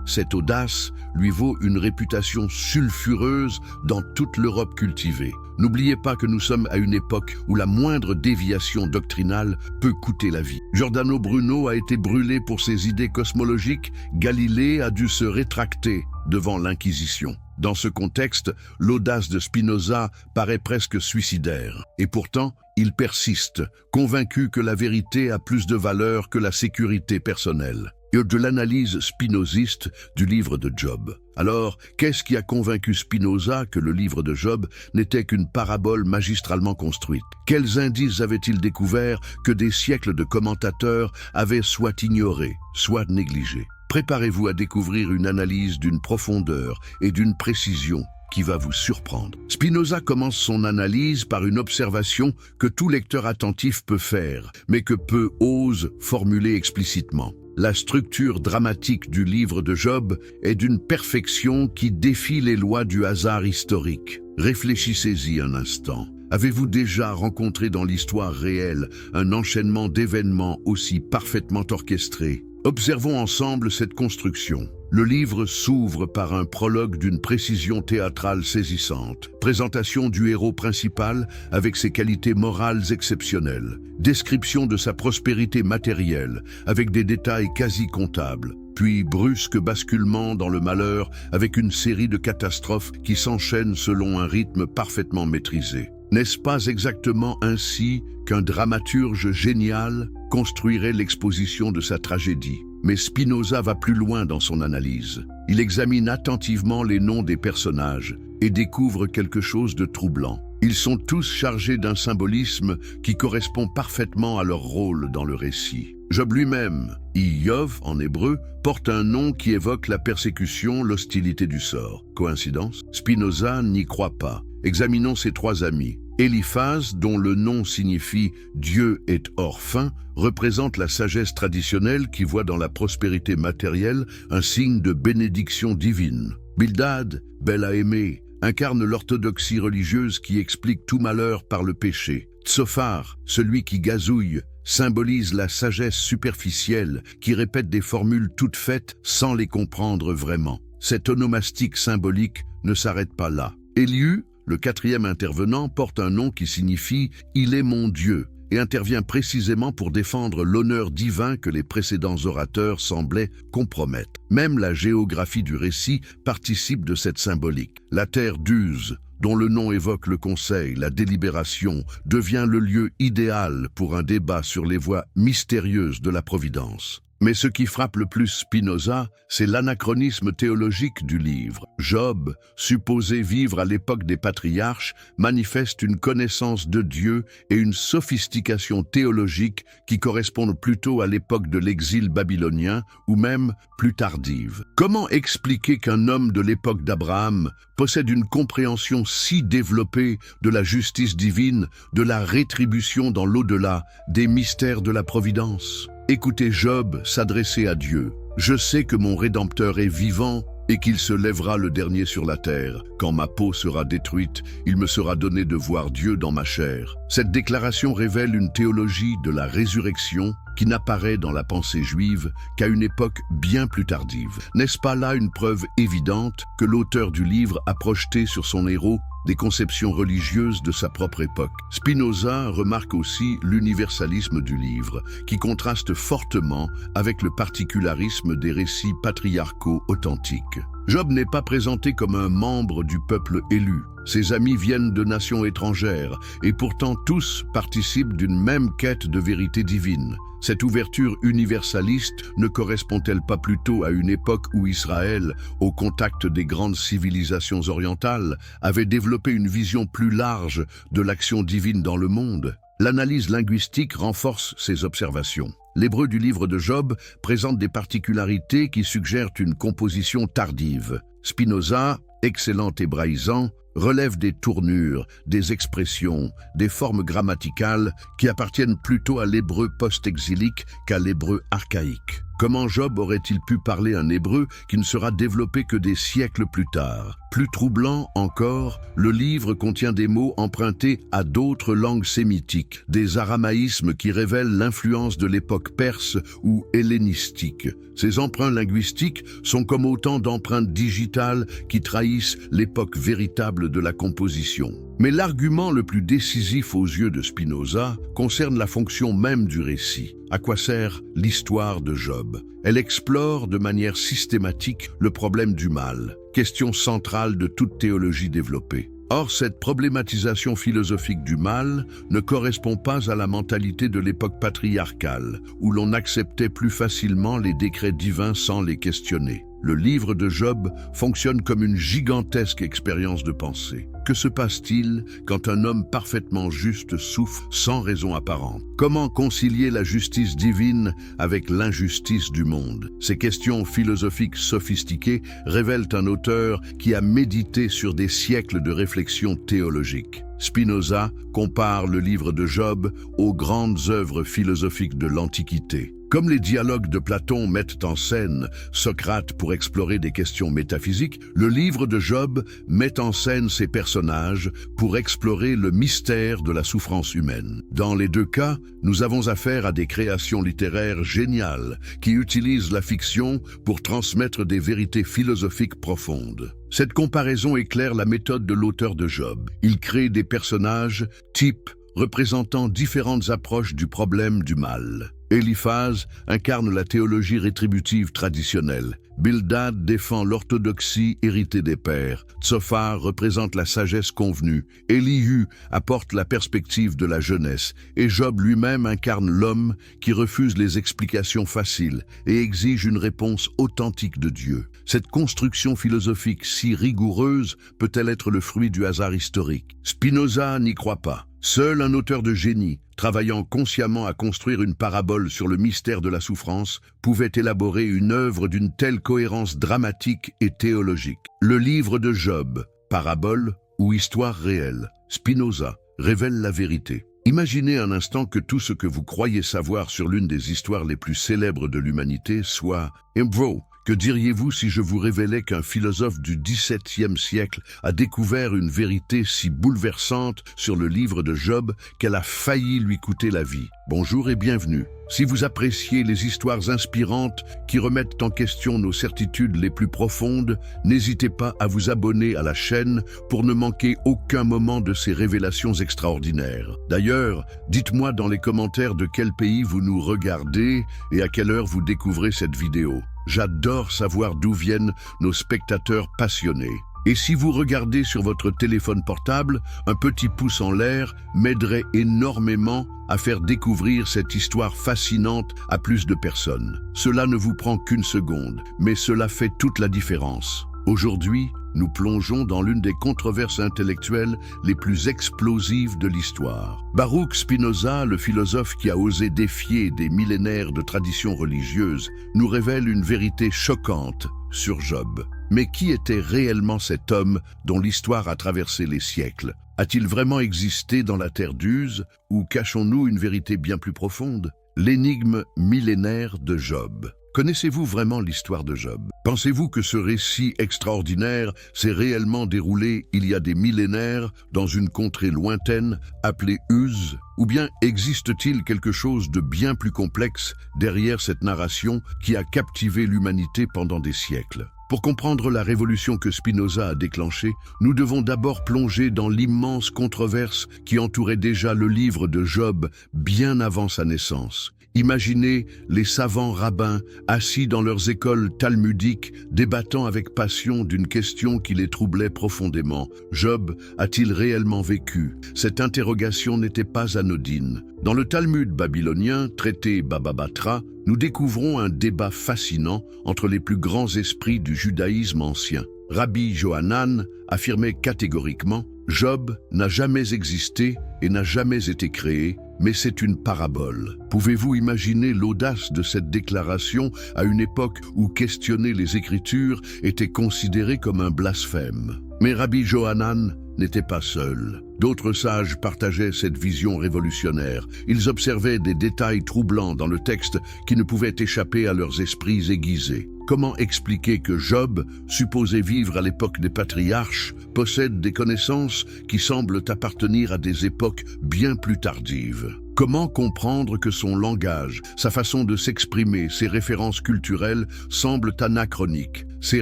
Cette audace lui vaut une réputation sulfureuse dans toute l'Europe cultivée. N'oubliez pas que nous sommes à une époque où la moindre déviation doctrinale peut coûter la vie. Giordano Bruno a été brûlé pour ses idées cosmologiques, Galilée a dû se rétracter devant l'Inquisition. Dans ce contexte, l'audace de Spinoza paraît presque suicidaire. Et pourtant, il persiste, convaincu que la vérité a plus de valeur que la sécurité personnelle. Et de l'analyse spinoziste du livre de Job. Alors, qu'est-ce qui a convaincu Spinoza que le livre de Job n'était qu'une parabole magistralement construite? Quels indices avait-il découverts que des siècles de commentateurs avaient soit ignorés, soit négligés? Préparez-vous à découvrir une analyse d'une profondeur et d'une précision qui va vous surprendre. Spinoza commence son analyse par une observation que tout lecteur attentif peut faire, mais que peu ose formuler explicitement. La structure dramatique du livre de Job est d'une perfection qui défie les lois du hasard historique. Réfléchissez-y un instant. Avez-vous déjà rencontré dans l'histoire réelle un enchaînement d'événements aussi parfaitement orchestrés? Observons ensemble cette construction. Le livre s'ouvre par un prologue d'une précision théâtrale saisissante. Présentation du héros principal avec ses qualités morales exceptionnelles. Description de sa prospérité matérielle avec des détails quasi comptables. Puis brusque basculement dans le malheur avec une série de catastrophes qui s'enchaînent selon un rythme parfaitement maîtrisé. N'est-ce pas exactement ainsi qu'un dramaturge génial construirait l'exposition de sa tragédie? Mais Spinoza va plus loin dans son analyse. Il examine attentivement les noms des personnages et découvre quelque chose de troublant. Ils sont tous chargés d'un symbolisme qui correspond parfaitement à leur rôle dans le récit. Job lui-même, Iov en hébreu, porte un nom qui évoque la persécution, l'hostilité du sort. Coïncidence? Spinoza n'y croit pas. Examinons ses trois amis. Eliphaz, dont le nom signifie « Dieu est hors fin », représente la sagesse traditionnelle qui voit dans la prospérité matérielle un signe de bénédiction divine. Bildad, bel à aimer, incarne l'orthodoxie religieuse qui explique tout malheur par le péché. Tsophar, celui qui gazouille, symbolise la sagesse superficielle qui répète des formules toutes faites sans les comprendre vraiment. Cette onomastique symbolique ne s'arrête pas là. Éliu, le quatrième intervenant, porte un nom qui signifie « Il est mon Dieu » et intervient précisément pour défendre l'honneur divin que les précédents orateurs semblaient compromettre. Même la géographie du récit participe de cette symbolique. La terre d'Uz, dont le nom évoque le conseil, la délibération, devient le lieu idéal pour un débat sur les voies mystérieuses de la providence. Mais ce qui frappe le plus Spinoza, c'est l'anachronisme théologique du livre. Job, supposé vivre à l'époque des patriarches, manifeste une connaissance de Dieu et une sophistication théologique qui correspondent plutôt à l'époque de l'exil babylonien ou même plus tardive. Comment expliquer qu'un homme de l'époque d'Abraham possède une compréhension si développée de la justice divine, de la rétribution dans l'au-delà, des mystères de la providence? Écoutez Job s'adresser à Dieu. « Je sais que mon Rédempteur est vivant et qu'il se lèvera le dernier sur la terre. Quand ma peau sera détruite, il me sera donné de voir Dieu dans ma chair. » Cette déclaration révèle une théologie de la résurrection qui n'apparaît dans la pensée juive qu'à une époque bien plus tardive. N'est-ce pas là une preuve évidente que l'auteur du livre a projeté sur son héros des conceptions religieuses de sa propre époque? Spinoza remarque aussi l'universalisme du livre, qui contraste fortement avec le particularisme des récits patriarcaux authentiques. Job n'est pas présenté comme un membre du peuple élu. Ses amis viennent de nations étrangères, et pourtant tous participent d'une même quête de vérité divine. Cette ouverture universaliste ne correspond-elle pas plutôt à une époque où Israël, au contact des grandes civilisations orientales, avait développé une vision plus large de l'action divine dans le monde? L'analyse linguistique renforce ces observations. L'hébreu du livre de Job présente des particularités qui suggèrent une composition tardive. Spinoza, excellent hébraïsant, relève des tournures, des expressions, des formes grammaticales qui appartiennent plutôt à l'hébreu post-exilique qu'à l'hébreu archaïque. Comment Job aurait-il pu parler un hébreu qui ne sera développé que des siècles plus tard? Plus troublant encore, le livre contient des mots empruntés à d'autres langues sémitiques, des aramaïsmes qui révèlent l'influence de l'époque perse ou hellénistique. Ces emprunts linguistiques sont comme autant d'empreintes digitales qui trahissent l'époque véritable de la composition. Mais l'argument le plus décisif aux yeux de Spinoza concerne la fonction même du récit. À quoi sert l'histoire de Job? Elle explore de manière systématique le problème du mal, question centrale de toute théologie développée. Or, cette problématisation philosophique du mal ne correspond pas à la mentalité de l'époque patriarcale, où l'on acceptait plus facilement les décrets divins sans les questionner. Le livre de Job fonctionne comme une gigantesque expérience de pensée. Que se passe-t-il quand un homme parfaitement juste souffre sans raison apparente? Comment concilier la justice divine avec l'injustice du monde? Ces questions philosophiques sophistiquées révèlent un auteur qui a médité sur des siècles de réflexion théologique. Spinoza compare le livre de Job aux grandes œuvres philosophiques de l'Antiquité. Comme les dialogues de Platon mettent en scène Socrate pour explorer des questions métaphysiques, le livre de Job met en scène ses personnages pour explorer le mystère de la souffrance humaine. Dans les deux cas, nous avons affaire à des créations littéraires géniales qui utilisent la fiction pour transmettre des vérités philosophiques profondes. Cette comparaison éclaire la méthode de l'auteur de Job. Il crée des personnages, types, représentant différentes approches du problème du mal. Éliphaz incarne la théologie rétributive traditionnelle. Bildad défend l'orthodoxie héritée des pères. Tsophar représente la sagesse convenue. Élihu apporte la perspective de la jeunesse. Et Job lui-même incarne l'homme qui refuse les explications faciles et exige une réponse authentique de Dieu. Cette construction philosophique si rigoureuse peut-elle être le fruit du hasard historique? Spinoza n'y croit pas. Seul un auteur de génie, travaillant consciemment à construire une parabole sur le mystère de la souffrance, pouvait élaborer une œuvre d'une telle cohérence dramatique et théologique. Le livre de Job, parabole ou histoire réelle, Spinoza révèle la vérité. Imaginez un instant que tout ce que vous croyez savoir sur l'une des histoires les plus célèbres de l'humanité soit vrai. Que diriez-vous si je vous révélais qu'un philosophe du XVIIe siècle a découvert une vérité si bouleversante sur le livre de Job qu'elle a failli lui coûter la vie? Bonjour et bienvenue. Si vous appréciez les histoires inspirantes qui remettent en question nos certitudes les plus profondes, n'hésitez pas à vous abonner à la chaîne pour ne manquer aucun moment de ces révélations extraordinaires. D'ailleurs, dites-moi dans les commentaires de quel pays vous nous regardez et à quelle heure vous découvrez cette vidéo. J'adore savoir d'où viennent nos spectateurs passionnés. Et si vous regardez sur votre téléphone portable, un petit pouce en l'air m'aiderait énormément à faire découvrir cette histoire fascinante à plus de personnes. Cela ne vous prend qu'une seconde, mais cela fait toute la différence. Aujourd'hui, nous plongeons dans l'une des controverses intellectuelles les plus explosives de l'histoire. Baruch Spinoza, le philosophe qui a osé défier des millénaires de traditions religieuses, nous révèle une vérité choquante sur Job. Mais qui était réellement cet homme dont l'histoire a traversé les siècles? A-t-il vraiment existé dans la terre d'Uz ou cachons-nous une vérité bien plus profonde? L'énigme millénaire de Job. Connaissez-vous vraiment l'histoire de Job? Pensez-vous que ce récit extraordinaire s'est réellement déroulé il y a des millénaires dans une contrée lointaine appelée Uz? Ou bien existe-t-il quelque chose de bien plus complexe derrière cette narration qui a captivé l'humanité pendant des siècles? Pour comprendre la révolution que Spinoza a déclenchée, nous devons d'abord plonger dans l'immense controverse qui entourait déjà le livre de Job bien avant sa naissance. Imaginez les savants rabbins assis dans leurs écoles talmudiques débattant avec passion d'une question qui les troublait profondément. Job a-t-il réellement vécu? Cette interrogation n'était pas anodine. Dans le Talmud babylonien, traité Baba Batra, nous découvrons un débat fascinant entre les plus grands esprits du judaïsme ancien. Rabbi Johanan affirmait catégoriquement « Job n'a jamais existé et n'a jamais été créé, mais c'est une parabole ». Pouvez-vous imaginer l'audace de cette déclaration à une époque où questionner les Écritures était considéré comme un blasphème? Mais Rabbi Johanan n'était pas seul. D'autres sages partageaient cette vision révolutionnaire. Ils observaient des détails troublants dans le texte qui ne pouvaient échapper à leurs esprits aiguisés. Comment expliquer que Job, supposé vivre à l'époque des patriarches, possède des connaissances qui semblent appartenir à des époques bien plus tardives? Comment comprendre que son langage, sa façon de s'exprimer, ses références culturelles semblent anachroniques? Ces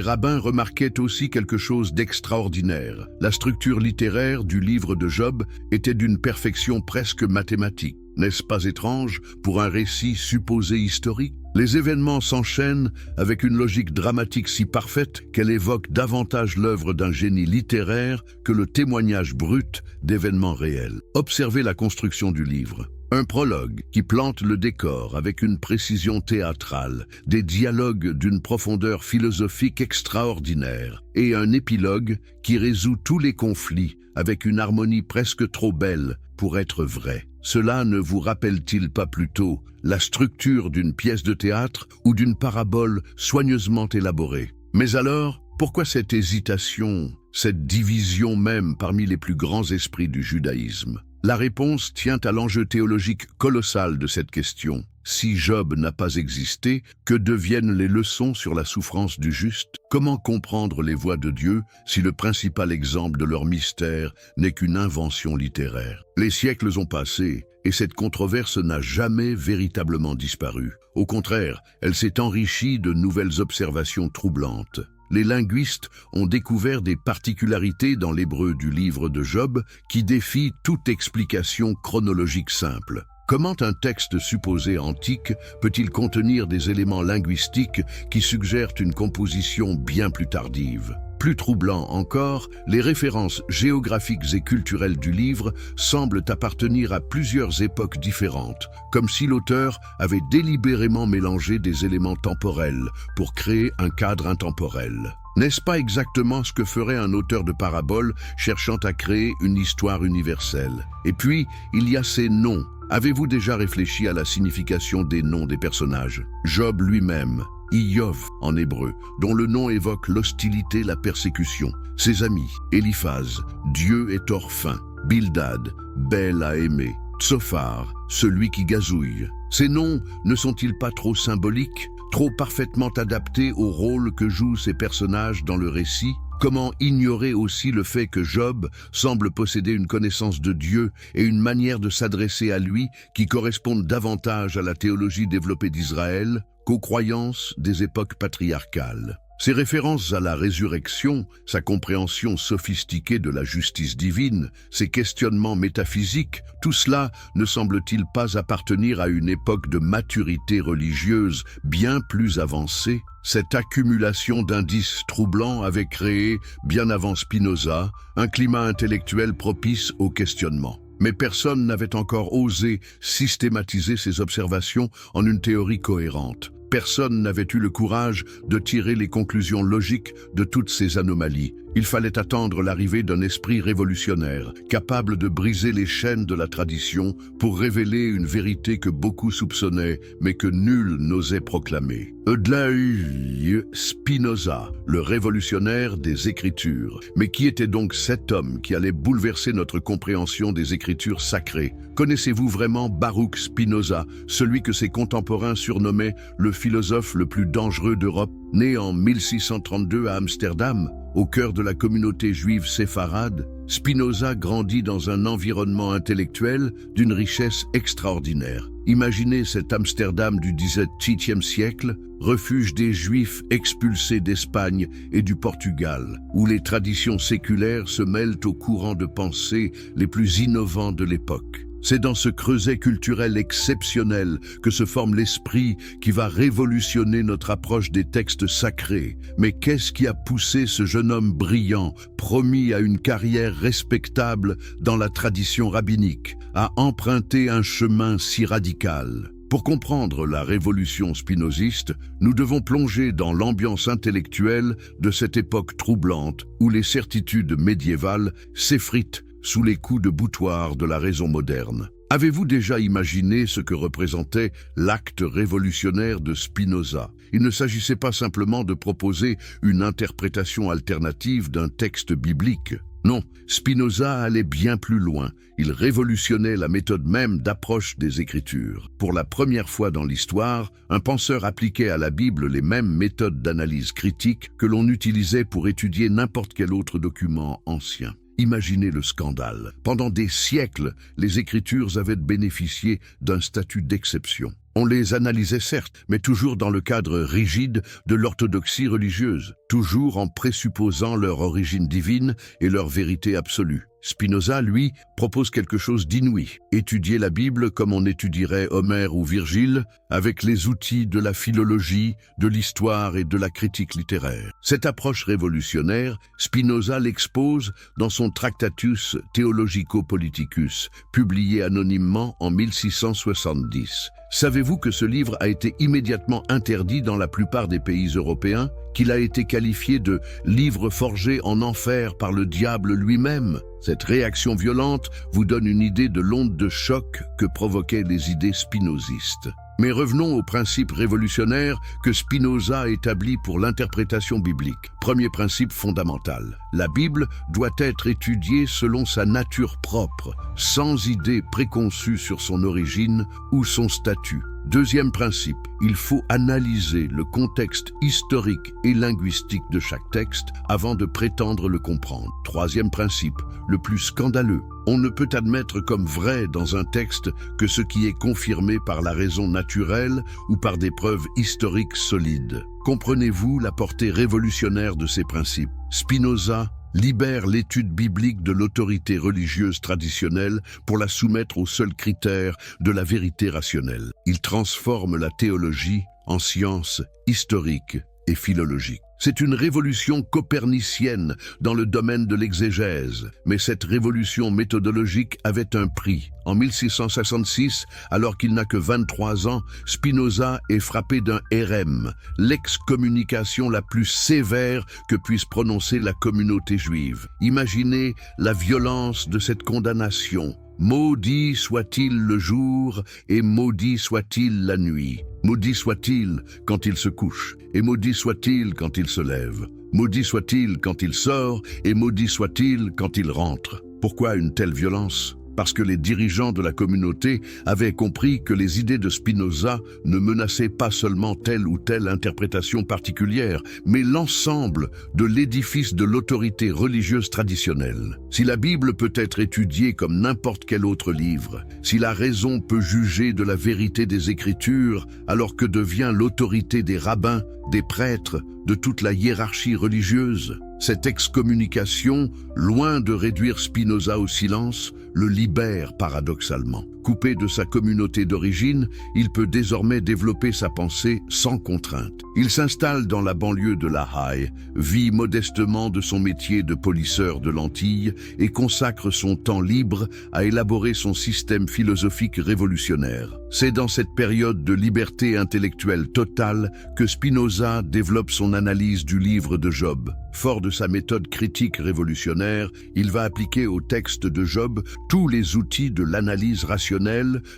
rabbins remarquaient aussi quelque chose d'extraordinaire. La structure littéraire du livre de Job était d'une perfection presque mathématique. N'est-ce pas étrange pour un récit supposé historique? Les événements s'enchaînent avec une logique dramatique si parfaite qu'elle évoque davantage l'œuvre d'un génie littéraire que le témoignage brut d'événements réels. Observez la construction du livre. Un prologue qui plante le décor avec une précision théâtrale, des dialogues d'une profondeur philosophique extraordinaire et un épilogue qui résout tous les conflits avec une harmonie presque trop belle pour être vraie. Cela ne vous rappelle-t-il pas plutôt la structure d'une pièce de théâtre ou d'une parabole soigneusement élaborée? Mais alors, pourquoi cette hésitation, cette division même parmi les plus grands esprits du judaïsme? La réponse tient à l'enjeu théologique colossal de cette question. Si Job n'a pas existé, que deviennent les leçons sur la souffrance du juste? Comment comprendre les voies de Dieu si le principal exemple de leur mystère n'est qu'une invention littéraire? Les siècles ont passé et cette controverse n'a jamais véritablement disparu. Au contraire, elle s'est enrichie de nouvelles observations troublantes. Les linguistes ont découvert des particularités dans l'hébreu du livre de Job qui défient toute explication chronologique simple. Comment un texte supposé antique peut-il contenir des éléments linguistiques qui suggèrent une composition bien plus tardive? Plus troublant encore, les références géographiques et culturelles du livre semblent appartenir à plusieurs époques différentes, comme si l'auteur avait délibérément mélangé des éléments temporels pour créer un cadre intemporel. N'est-ce pas exactement ce que ferait un auteur de parabole cherchant à créer une histoire universelle? Et puis, il y a ces noms. Avez-vous déjà réfléchi à la signification des noms des personnages? Job lui-même, Iyov en hébreu, dont le nom évoque l'hostilité, la persécution. Ses amis, Eliphaz, Dieu est orphin, Bildad, belle à aimer, Tsophar, celui qui gazouille. Ces noms ne sont-ils pas trop symboliques, trop parfaitement adaptés au rôle que jouent ces personnages dans le récit? Comment ignorer aussi le fait que Job semble posséder une connaissance de Dieu et une manière de s'adresser à lui qui correspondent davantage à la théologie développée d'Israël qu'aux croyances des époques patriarcales? Ses références à la résurrection, sa compréhension sophistiquée de la justice divine, ses questionnements métaphysiques, tout cela ne semble-t-il pas appartenir à une époque de maturité religieuse bien plus avancée? Cette accumulation d'indices troublants avait créé, bien avant Spinoza, un climat intellectuel propice au questionnement. Mais personne n'avait encore osé systématiser ces observations en une théorie cohérente. Personne n'avait eu le courage de tirer les conclusions logiques de toutes ces anomalies. Il fallait attendre l'arrivée d'un esprit révolutionnaire, capable de briser les chaînes de la tradition pour révéler une vérité que beaucoup soupçonnaient, mais que nul n'osait proclamer. Eudalus Spinoza, le révolutionnaire des Écritures. Mais qui était donc cet homme qui allait bouleverser notre compréhension des Écritures sacrées? Connaissez-vous vraiment Baruch Spinoza, celui que ses contemporains surnommaient le philosophe le plus dangereux d'Europe, né en 1632 à Amsterdam, au cœur de la communauté juive séfarade? Spinoza grandit dans un environnement intellectuel d'une richesse extraordinaire. Imaginez cet Amsterdam du XVIIe siècle, refuge des Juifs expulsés d'Espagne et du Portugal, où les traditions séculaires se mêlent aux courants de pensée les plus innovants de l'époque. C'est dans ce creuset culturel exceptionnel que se forme l'esprit qui va révolutionner notre approche des textes sacrés. Mais qu'est-ce qui a poussé ce jeune homme brillant, promis à une carrière respectable dans la tradition rabbinique, à emprunter un chemin si radical? Pour comprendre la révolution spinoziste, nous devons plonger dans l'ambiance intellectuelle de cette époque troublante où les certitudes médiévales s'effritent sous les coups de boutoir de la raison moderne. Avez-vous déjà imaginé ce que représentait l'acte révolutionnaire de Spinoza? Il ne s'agissait pas simplement de proposer une interprétation alternative d'un texte biblique. Non, Spinoza allait bien plus loin. Il révolutionnait la méthode même d'approche des Écritures. Pour la première fois dans l'histoire, un penseur appliquait à la Bible les mêmes méthodes d'analyse critique que l'on utilisait pour étudier n'importe quel autre document ancien. Imaginez le scandale. Pendant des siècles, les Écritures avaient bénéficié d'un statut d'exception. On les analysait certes, mais toujours dans le cadre rigide de l'orthodoxie religieuse, toujours en présupposant leur origine divine et leur vérité absolue. Spinoza, lui, propose quelque chose d'inouï. Étudier la Bible comme on étudierait Homère ou Virgile, avec les outils de la philologie, de l'histoire et de la critique littéraire. Cette approche révolutionnaire, Spinoza l'expose dans son Tractatus Theologico-Politicus, publié anonymement en 1670. Savez-vous que ce livre a été immédiatement interdit dans la plupart des pays européens, qu'il a été qualifié de « livre forgé en enfer par le diable lui-même » ? Cette réaction violente vous donne une idée de l'onde de choc que provoquaient les idées spinozistes. Mais revenons au principe révolutionnaire que Spinoza établit pour l'interprétation biblique. Premier principe fondamental. La Bible doit être étudiée selon sa nature propre, sans idée préconçue sur son origine ou son statut. Deuxième principe, il faut analyser le contexte historique et linguistique de chaque texte avant de prétendre le comprendre. Troisième principe, le plus scandaleux, on ne peut admettre comme vrai dans un texte que ce qui est confirmé par la raison naturelle ou par des preuves historiques solides. Comprenez-vous la portée révolutionnaire de ces principes? Spinoza libère l'étude biblique de l'autorité religieuse traditionnelle pour la soumettre aux seuls critères de la vérité rationnelle. Il transforme la théologie en science historique et philologique. C'est une révolution copernicienne dans le domaine de l'exégèse, mais cette révolution méthodologique avait un prix. En 1666, alors qu'il n'a que 23 ans, Spinoza est frappé d'un érème, l'excommunication la plus sévère que puisse prononcer la communauté juive. Imaginez la violence de cette condamnation. Maudit soit-il le jour et maudit soit-il la nuit. Maudit soit-il quand il se couche, et maudit soit-il quand il se lève. Maudit soit-il quand il sort, et maudit soit-il quand il rentre. Pourquoi une telle violence? parce que les dirigeants de la communauté avaient compris que les idées de Spinoza ne menaçaient pas seulement telle ou telle interprétation particulière, mais l'ensemble de l'édifice de l'autorité religieuse traditionnelle. Si la Bible peut être étudiée comme n'importe quel autre livre, si la raison peut juger de la vérité des Écritures, alors que devient l'autorité des rabbins, des prêtres, de toute la hiérarchie religieuse? Cette excommunication, loin de réduire Spinoza au silence, le libère paradoxalement. Coupé de sa communauté d'origine, il peut désormais développer sa pensée sans contrainte. Il s'installe dans la banlieue de La Haye, vit modestement de son métier de polisseur de lentilles et consacre son temps libre à élaborer son système philosophique révolutionnaire. C'est dans cette période de liberté intellectuelle totale que Spinoza développe son analyse du livre de Job. Fort de sa méthode critique révolutionnaire, il va appliquer au texte de Job tous les outils de l'analyse rationnelle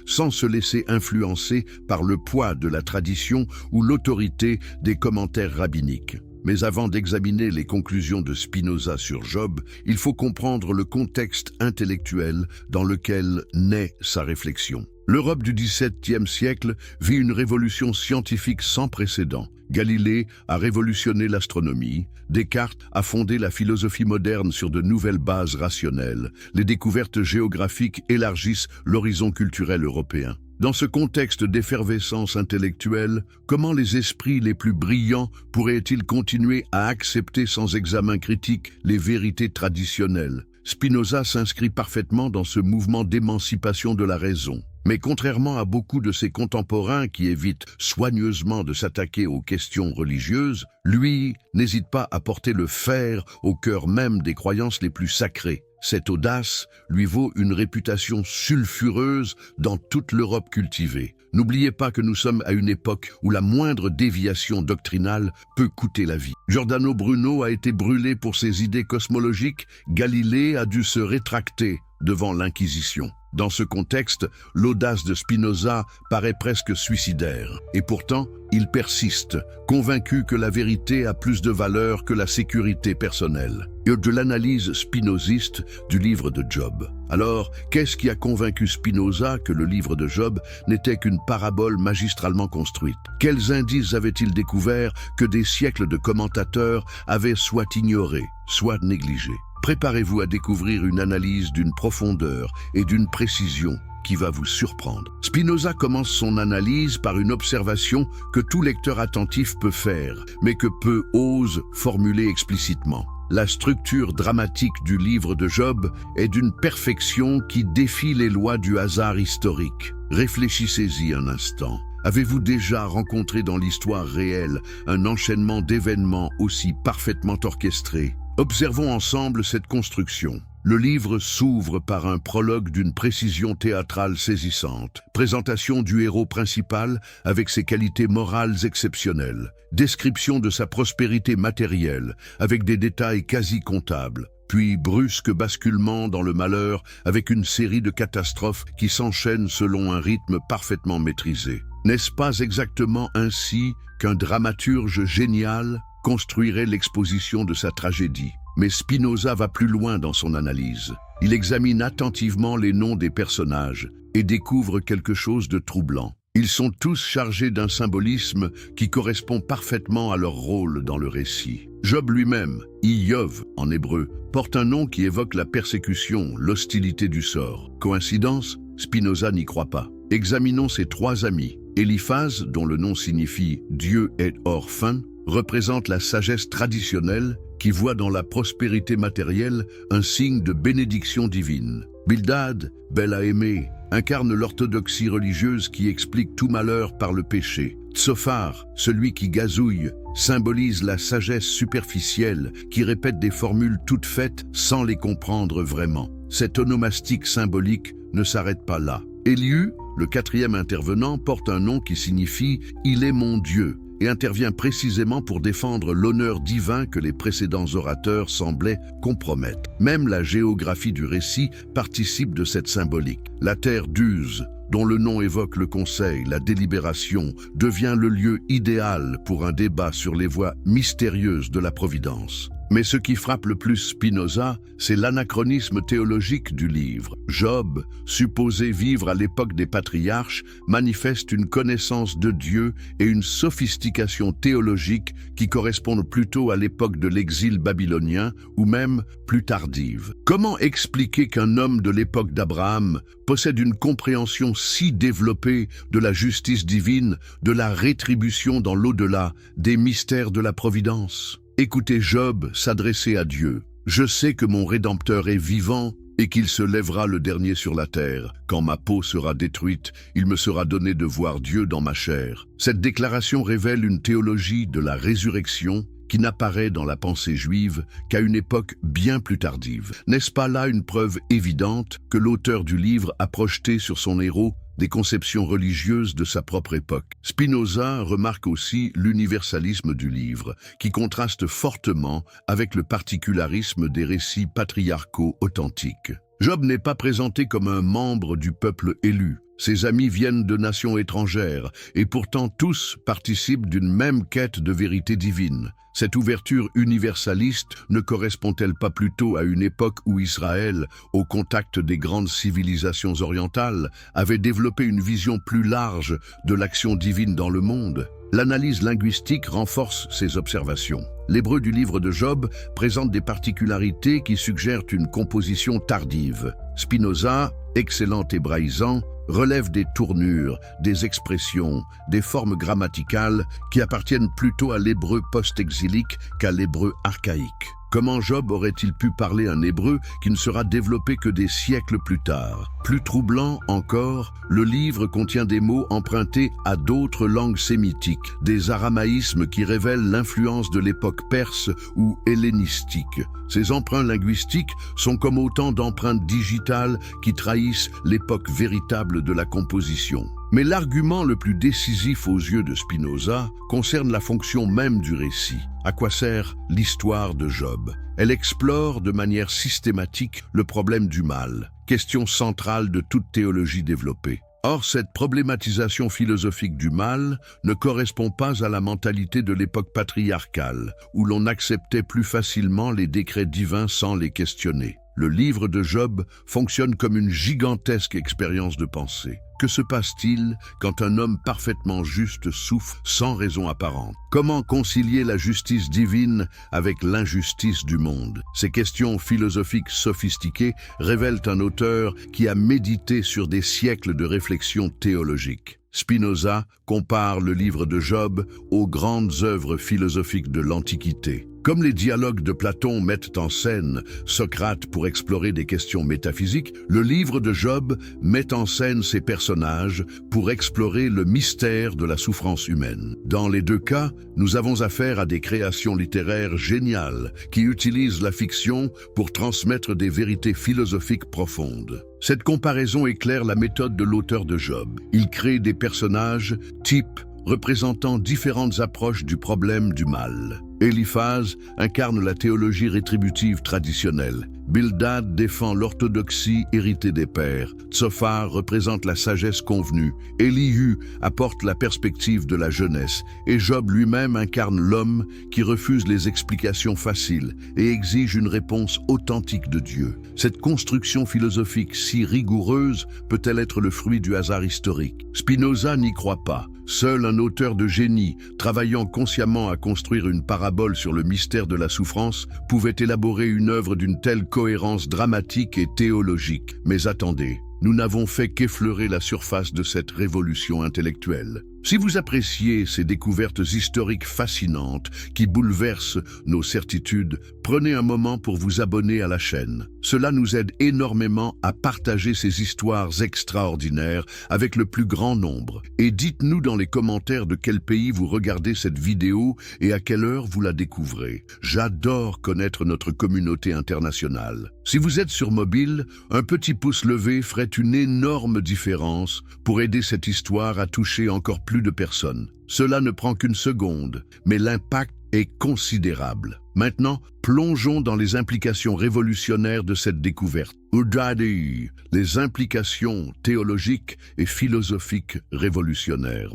sans se laisser influencer par le poids de la tradition ou l'autorité des commentaires rabbiniques. Mais avant d'examiner les conclusions de Spinoza sur Job, il faut comprendre le contexte intellectuel dans lequel naît sa réflexion. L'Europe du XVIIe siècle vit une révolution scientifique sans précédent. Galilée a révolutionné l'astronomie, Descartes a fondé la philosophie moderne sur de nouvelles bases rationnelles, les découvertes géographiques élargissent l'horizon culturel européen. Dans ce contexte d'effervescence intellectuelle, comment les esprits les plus brillants pourraient-ils continuer à accepter sans examen critique les vérités traditionnelles? Spinoza s'inscrit parfaitement dans ce mouvement d'émancipation de la raison. Mais contrairement à beaucoup de ses contemporains qui évitent soigneusement de s'attaquer aux questions religieuses, lui n'hésite pas à porter le fer au cœur même des croyances les plus sacrées. Cette audace lui vaut une réputation sulfureuse dans toute l'Europe cultivée. N'oubliez pas que nous sommes à une époque où la moindre déviation doctrinale peut coûter la vie. Giordano Bruno a été brûlé pour ses idées cosmologiques, Galilée a dû se rétracter devant l'Inquisition. Dans ce contexte, l'audace de Spinoza paraît presque suicidaire. Et pourtant, il persiste, convaincu que la vérité a plus de valeur que la sécurité personnelle. Et de l'analyse spinoziste du livre de Job. Alors, qu'est-ce qui a convaincu Spinoza que le livre de Job n'était qu'une parabole magistralement construite? Quels indices avait-il découverts que des siècles de commentateurs avaient soit ignorés, soit négligés? Préparez-vous à découvrir une analyse d'une profondeur et d'une précision qui va vous surprendre. Spinoza commence son analyse par une observation que tout lecteur attentif peut faire, mais que peu ose formuler explicitement. La structure dramatique du livre de Job est d'une perfection qui défie les lois du hasard historique. Réfléchissez-y un instant. Avez-vous déjà rencontré dans l'histoire réelle un enchaînement d'événements aussi parfaitement orchestrés? Observons ensemble cette construction. Le livre s'ouvre par un prologue d'une précision théâtrale saisissante. Présentation du héros principal avec ses qualités morales exceptionnelles. Description de sa prospérité matérielle avec des détails quasi comptables. Puis brusque basculement dans le malheur avec une série de catastrophes qui s'enchaînent selon un rythme parfaitement maîtrisé. N'est-ce pas exactement ainsi qu'un dramaturge génial construirait l'exposition de sa tragédie? Mais Spinoza va plus loin dans son analyse. Il examine attentivement les noms des personnages et découvre quelque chose de troublant. Ils sont tous chargés d'un symbolisme qui correspond parfaitement à leur rôle dans le récit. Job lui-même, Iyov en hébreu, porte un nom qui évoque la persécution, l'hostilité du sort. Coïncidence? Spinoza n'y croit pas. Examinons ses trois amis. Eliphaz, dont le nom signifie « Dieu est hors fin », représente la sagesse traditionnelle qui voit dans la prospérité matérielle un signe de bénédiction divine. Bildad, bel à aimer, incarne l'orthodoxie religieuse qui explique tout malheur par le péché. Tsophar, celui qui gazouille, symbolise la sagesse superficielle qui répète des formules toutes faites sans les comprendre vraiment. Cette onomastique symbolique ne s'arrête pas là. Éliu, le quatrième intervenant, porte un nom qui signifie « Il est mon Dieu » et intervient précisément pour défendre l'honneur divin que les précédents orateurs semblaient compromettre. Même la géographie du récit participe de cette symbolique. La terre d'Uz, dont le nom évoque le conseil, la délibération, devient le lieu idéal pour un débat sur les voies mystérieuses de la providence. Mais ce qui frappe le plus Spinoza, c'est l'anachronisme théologique du livre. Job, supposé vivre à l'époque des patriarches, manifeste une connaissance de Dieu et une sophistication théologique qui correspondent plutôt à l'époque de l'exil babylonien ou même plus tardive. Comment expliquer qu'un homme de l'époque d'Abraham possède une compréhension si développée de la justice divine, de la rétribution dans l'au-delà, des mystères de la providence? Écoutez Job s'adresser à Dieu. « Je sais que mon Rédempteur est vivant et qu'il se lèvera le dernier sur la terre. Quand ma peau sera détruite, il me sera donné de voir Dieu dans ma chair. » Cette déclaration révèle une théologie de la résurrection qui n'apparaît dans la pensée juive qu'à une époque bien plus tardive. N'est-ce pas là une preuve évidente que l'auteur du livre a projeté sur son héros des conceptions religieuses de sa propre époque? Spinoza remarque aussi l'universalisme du livre, qui contraste fortement avec le particularisme des récits patriarcaux authentiques. Job n'est pas présenté comme un membre du peuple élu. Ses amis viennent de nations étrangères, et pourtant tous participent d'une même quête de vérité divine. Cette ouverture universaliste ne correspond-elle pas plutôt à une époque où Israël, au contact des grandes civilisations orientales, avait développé une vision plus large de l'action divine dans le monde? L'analyse linguistique renforce ces observations. L'hébreu du livre de Job présente des particularités qui suggèrent une composition tardive. Spinoza, excellent hébraïsant, relève des tournures, des expressions, des formes grammaticales qui appartiennent plutôt à l'hébreu post-exilique qu'à l'hébreu archaïque. Comment Job aurait-il pu parler un hébreu qui ne sera développé que des siècles plus tard? Plus troublant encore, le livre contient des mots empruntés à d'autres langues sémitiques, des aramaïsmes qui révèlent l'influence de l'époque perse ou hellénistique. Ces emprunts linguistiques sont comme autant d'empreintes digitales qui trahissent l'époque véritable de la composition. Mais l'argument le plus décisif aux yeux de Spinoza concerne la fonction même du récit. À quoi sert l'histoire de Job? Elle explore de manière systématique le problème du mal, question centrale de toute théologie développée. Or, cette problématisation philosophique du mal ne correspond pas à la mentalité de l'époque patriarcale, où l'on acceptait plus facilement les décrets divins sans les questionner. Le livre de Job fonctionne comme une gigantesque expérience de pensée. Que se passe-t-il quand un homme parfaitement juste souffre sans raison apparente? Comment concilier la justice divine avec l'injustice du monde? Ces questions philosophiques sophistiquées révèlent un auteur qui a médité sur des siècles de réflexion théologique. Spinoza compare le livre de Job aux grandes œuvres philosophiques de l'Antiquité. Comme les dialogues de Platon mettent en scène Socrate pour explorer des questions métaphysiques, le livre de Job met en scène ses personnages pour explorer le mystère de la souffrance humaine. Dans les deux cas, nous avons affaire à des créations littéraires géniales qui utilisent la fiction pour transmettre des vérités philosophiques profondes. Cette comparaison éclaire la méthode de l'auteur de Job. Il crée des personnages, types, représentant différentes approches du problème du mal. Éliphaz incarne la théologie rétributive traditionnelle. Bildad défend l'orthodoxie héritée des pères. Tsophar représente la sagesse convenue. Élihu apporte la perspective de la jeunesse. Et Job lui-même incarne l'homme qui refuse les explications faciles et exige une réponse authentique de Dieu. Cette construction philosophique si rigoureuse peut-elle être le fruit du hasard historique? Spinoza n'y croit pas. Seul un auteur de génie, travaillant consciemment à construire une parabole sur le mystère de la souffrance, pouvait élaborer une œuvre d'une telle cohérence dramatique et théologique. Mais attendez, nous n'avons fait qu'effleurer la surface de cette révolution intellectuelle. Si vous appréciez ces découvertes historiques fascinantes qui bouleversent nos certitudes, prenez un moment pour vous abonner à la chaîne. Cela nous aide énormément à partager ces histoires extraordinaires avec le plus grand nombre. Et dites-nous dans les commentaires de quel pays vous regardez cette vidéo et à quelle heure vous la découvrez. J'adore connaître notre communauté internationale. Si vous êtes sur mobile, un petit pouce levé ferait une énorme différence pour aider cette histoire à toucher encore plus de personnes. Cela ne prend qu'une seconde, mais l'impact est considérable. Maintenant, plongeons dans les implications révolutionnaires de cette découverte. Udadi, les implications théologiques et philosophiques révolutionnaires.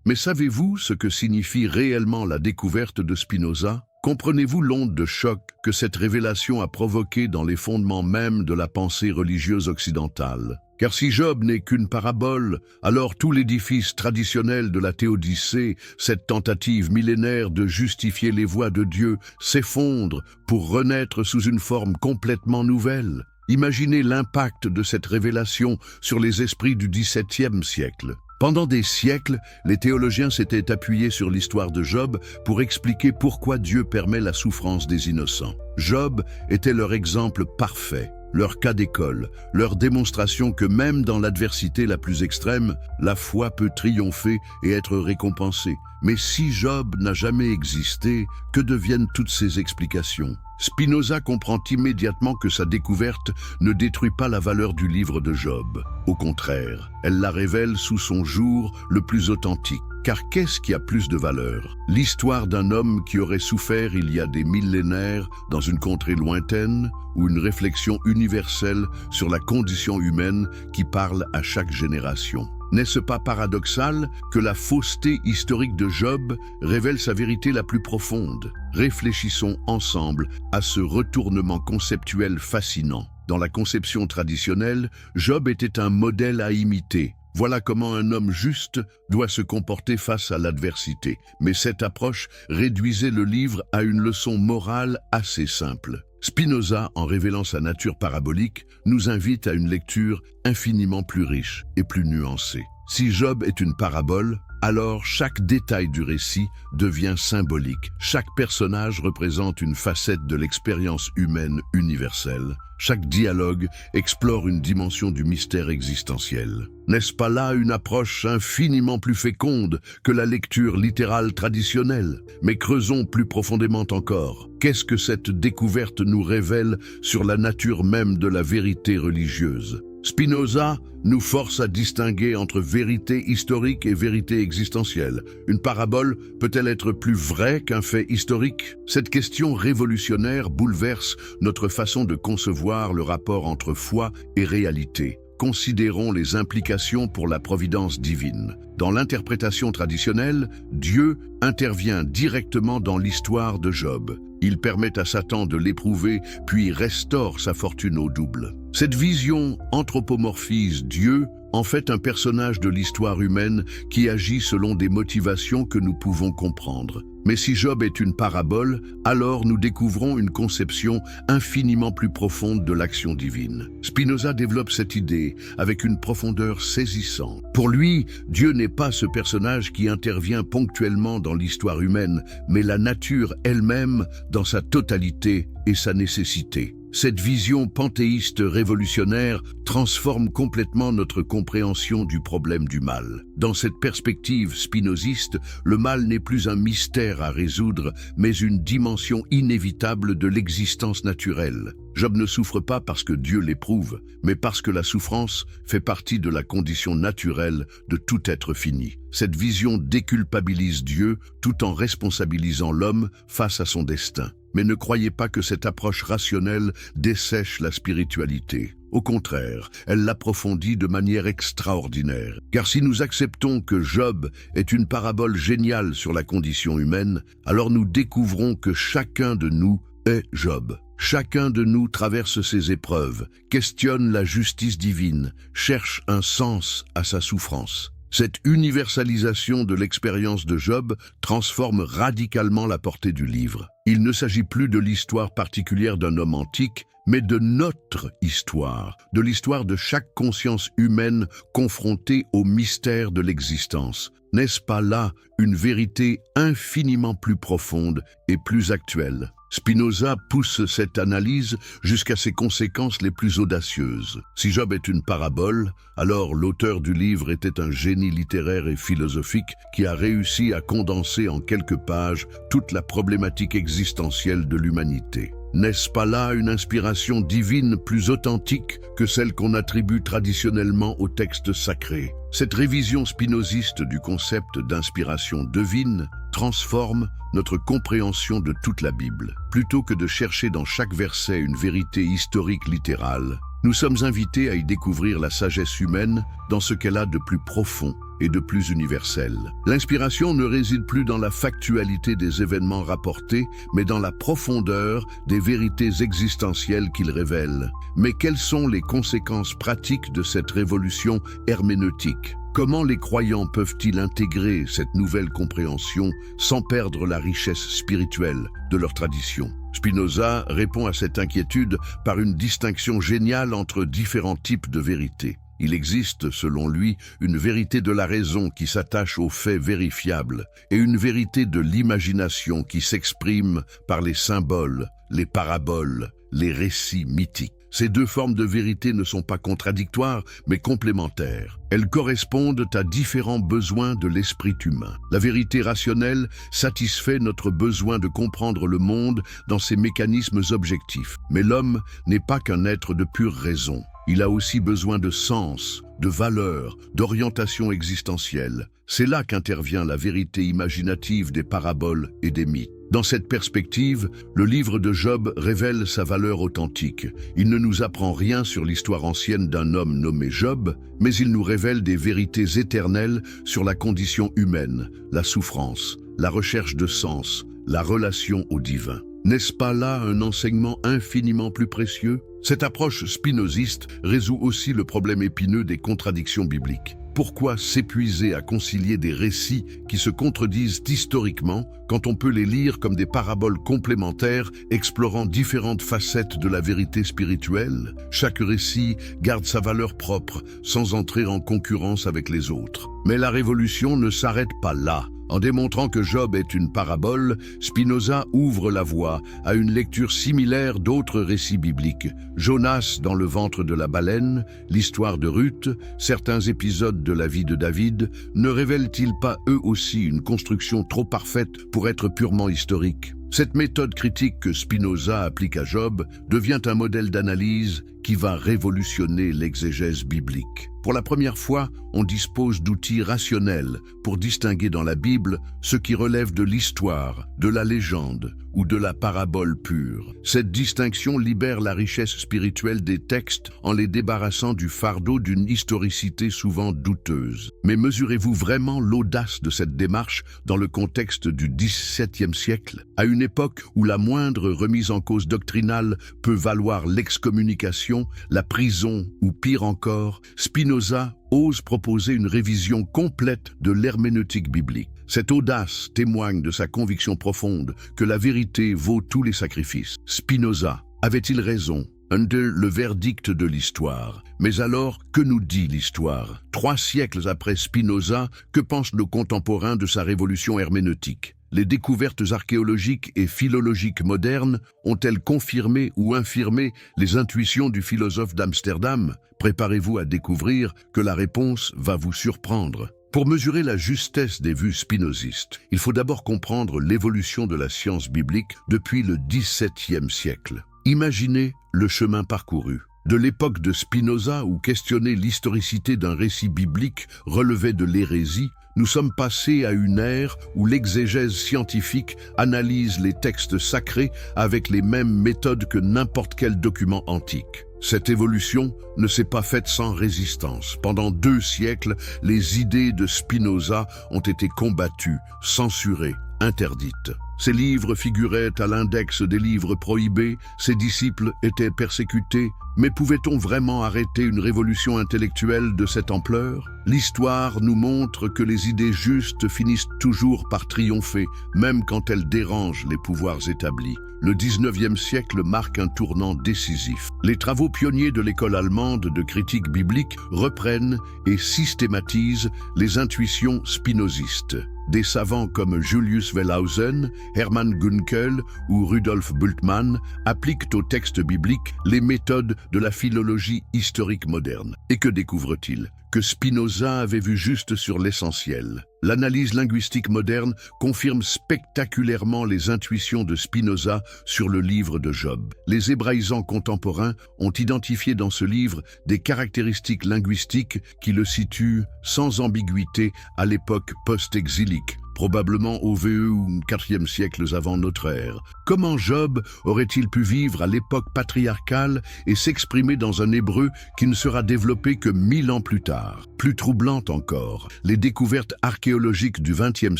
Mais savez-vous ce que signifie réellement la découverte de Spinoza? Comprenez-vous l'onde de choc que cette révélation a provoquée dans les fondements mêmes de la pensée religieuse occidentale? Car si Job n'est qu'une parabole, alors tout l'édifice traditionnel de la théodicée, cette tentative millénaire de justifier les voies de Dieu, s'effondre pour renaître sous une forme complètement nouvelle. Imaginez l'impact de cette révélation sur les esprits du XVIIe siècle. Pendant des siècles, les théologiens s'étaient appuyés sur l'histoire de Job pour expliquer pourquoi Dieu permet la souffrance des innocents. Job était leur exemple parfait, leur cas d'école, leur démonstration que même dans l'adversité la plus extrême, la foi peut triompher et être récompensée. Mais si Job n'a jamais existé, que deviennent toutes ces explications? Spinoza comprend immédiatement que sa découverte ne détruit pas la valeur du livre de Job. Au contraire, elle la révèle sous son jour le plus authentique. Car qu'est-ce qui a plus de valeur? L'histoire d'un homme qui aurait souffert il y a des millénaires dans une contrée lointaine, ou une réflexion universelle sur la condition humaine qui parle à chaque génération? N'est-ce pas paradoxal que la fausseté historique de Job révèle sa vérité la plus profonde? Réfléchissons ensemble à ce retournement conceptuel fascinant. Dans la conception traditionnelle, Job était un modèle à imiter. Voilà comment un homme juste doit se comporter face à l'adversité. Mais cette approche réduisait le livre à une leçon morale assez simple. Spinoza, en révélant sa nature parabolique, nous invite à une lecture infiniment plus riche et plus nuancée. Si Job est une parabole, alors chaque détail du récit devient symbolique. Chaque personnage représente une facette de l'expérience humaine universelle. Chaque dialogue explore une dimension du mystère existentiel. N'est-ce pas là une approche infiniment plus féconde que la lecture littérale traditionnelle? Mais creusons plus profondément encore. Qu'est-ce que cette découverte nous révèle sur la nature même de la vérité religieuse? Spinoza nous force à distinguer entre vérité historique et vérité existentielle. Une parabole peut-elle être plus vraie qu'un fait historique? Cette question révolutionnaire bouleverse notre façon de concevoir le rapport entre foi et réalité. Considérons les implications pour la providence divine. Dans l'interprétation traditionnelle, Dieu intervient directement dans l'histoire de Job. Il permet à Satan de l'éprouver, puis restaure sa fortune au double. Cette vision anthropomorphise Dieu en fait un personnage de l'histoire humaine qui agit selon des motivations que nous pouvons comprendre. Mais si Job est une parabole, alors nous découvrons une conception infiniment plus profonde de l'action divine. Spinoza développe cette idée avec une profondeur saisissante. Pour lui, Dieu n'est pas ce personnage qui intervient ponctuellement dans l'histoire humaine, mais la nature elle-même dans sa totalité et sa nécessité. Cette vision panthéiste révolutionnaire transforme complètement notre compréhension du problème du mal. Dans cette perspective spinoziste, le mal n'est plus un mystère à résoudre, mais une dimension inévitable de l'existence naturelle. Job ne souffre pas parce que Dieu l'éprouve, mais parce que la souffrance fait partie de la condition naturelle de tout être fini. Cette vision déculpabilise Dieu tout en responsabilisant l'homme face à son destin. Mais ne croyez pas que cette approche rationnelle dessèche la spiritualité. Au contraire, elle l'approfondit de manière extraordinaire. Car si nous acceptons que Job est une parabole géniale sur la condition humaine, alors nous découvrons que chacun de nous est Job. Chacun de nous traverse ses épreuves, questionne la justice divine, cherche un sens à sa souffrance. Cette universalisation de l'expérience de Job transforme radicalement la portée du livre. Il ne s'agit plus de l'histoire particulière d'un homme antique, mais de notre histoire, de l'histoire de chaque conscience humaine confrontée au mystère de l'existence. N'est-ce pas là une vérité infiniment plus profonde et plus actuelle? Spinoza pousse cette analyse jusqu'à ses conséquences les plus audacieuses. Si Job est une parabole, alors l'auteur du livre était un génie littéraire et philosophique qui a réussi à condenser en quelques pages toute la problématique existentielle de l'humanité. N'est-ce pas là une inspiration divine plus authentique que celle qu'on attribue traditionnellement aux textes sacrés? Cette révision spinoziste du concept d'inspiration divine transforme notre compréhension de toute la Bible. Plutôt que de chercher dans chaque verset une vérité historique littérale, nous sommes invités à y découvrir la sagesse humaine dans ce qu'elle a de plus profond, et de plus universel. L'inspiration ne réside plus dans la factualité des événements rapportés, mais dans la profondeur des vérités existentielles qu'ils révèlent. Mais quelles sont les conséquences pratiques de cette révolution herméneutique ? Comment les croyants peuvent-ils intégrer cette nouvelle compréhension sans perdre la richesse spirituelle de leur tradition ? Spinoza répond à cette inquiétude par une distinction géniale entre différents types de vérités. Il existe, selon lui, une vérité de la raison qui s'attache aux faits vérifiables et une vérité de l'imagination qui s'exprime par les symboles, les paraboles, les récits mythiques. Ces deux formes de vérité ne sont pas contradictoires, mais complémentaires. Elles correspondent à différents besoins de l'esprit humain. La vérité rationnelle satisfait notre besoin de comprendre le monde dans ses mécanismes objectifs. Mais l'homme n'est pas qu'un être de pure raison. Il a aussi besoin de sens, de valeur, d'orientation existentielle. C'est là qu'intervient la vérité imaginative des paraboles et des mythes. Dans cette perspective, le livre de Job révèle sa valeur authentique. Il ne nous apprend rien sur l'histoire ancienne d'un homme nommé Job, mais il nous révèle des vérités éternelles sur la condition humaine, la souffrance, la recherche de sens, la relation au divin. N'est-ce pas là un enseignement infiniment plus précieux ? Cette approche spinoziste résout aussi le problème épineux des contradictions bibliques. Pourquoi s'épuiser à concilier des récits qui se contredisent historiquement quand on peut les lire comme des paraboles complémentaires explorant différentes facettes de la vérité spirituelle ? Chaque récit garde sa valeur propre sans entrer en concurrence avec les autres. Mais la révolution ne s'arrête pas là. En démontrant que Job est une parabole, Spinoza ouvre la voie à une lecture similaire d'autres récits bibliques. Jonas dans le ventre de la baleine, l'histoire de Ruth, certains épisodes de la vie de David, ne révèlent-ils pas eux aussi une construction trop parfaite pour être purement historique ? Cette méthode critique que Spinoza applique à Job devient un modèle d'analyse qui va révolutionner l'exégèse biblique. Pour la première fois, on dispose d'outils rationnels pour distinguer dans la Bible ce qui relève de l'histoire, de la légende ou de la parabole pure. Cette distinction libère la richesse spirituelle des textes en les débarrassant du fardeau d'une historicité souvent douteuse. Mais mesurez-vous vraiment l'audace de cette démarche dans le contexte du XVIIe siècle, à une époque où la moindre remise en cause doctrinale peut valoir l'excommunication, la prison ou pire encore, Spinoza ose proposer une révision complète de l'herméneutique biblique. Cette audace témoigne de sa conviction profonde que la vérité vaut tous les sacrifices. Spinoza avait-il raison under le verdict de l'histoire? Mais alors, que nous dit l'histoire? 3 siècles après Spinoza, que pensent nos contemporains de sa révolution herméneutique? Les découvertes archéologiques et philologiques modernes ont-elles confirmé ou infirmé les intuitions du philosophe d'Amsterdam? Préparez-vous à découvrir que la réponse va vous surprendre. Pour mesurer la justesse des vues spinozistes, il faut d'abord comprendre l'évolution de la science biblique depuis le XVIIe siècle. Imaginez le chemin parcouru. De l'époque de Spinoza, où questionner l'historicité d'un récit biblique relevait de l'hérésie, nous sommes passés à une ère où l'exégèse scientifique analyse les textes sacrés avec les mêmes méthodes que n'importe quel document antique. Cette évolution ne s'est pas faite sans résistance. Pendant 2 siècles, les idées de Spinoza ont été combattues, censurées, interdites. Ses livres figuraient à l'index des livres prohibés, ses disciples étaient persécutés, mais pouvait-on vraiment arrêter une révolution intellectuelle de cette ampleur? L'histoire nous montre que les idées justes finissent toujours par triompher, même quand elles dérangent les pouvoirs établis. Le XIXe siècle marque un tournant décisif. Les travaux pionniers de l'école allemande de critique biblique reprennent et systématisent les intuitions spinozistes. Des savants comme Julius Wellhausen, Hermann Gunkel ou Rudolf Bultmann appliquent au texte biblique les méthodes de la philologie historique moderne. Et que découvrent-ils? Que Spinoza avait vu juste sur l'essentiel. L'analyse linguistique moderne confirme spectaculairement les intuitions de Spinoza sur le livre de Job. Les hébraïsants contemporains ont identifié dans ce livre des caractéristiques linguistiques qui le situent sans ambiguïté à l'époque post-exilique, probablement au VE ou IVe siècle avant notre ère. Comment Job aurait-il pu vivre à l'époque patriarcale et s'exprimer dans un hébreu qui ne sera développé que 1000 ans plus tard? Plus troublante encore, les découvertes archéologiques du XXe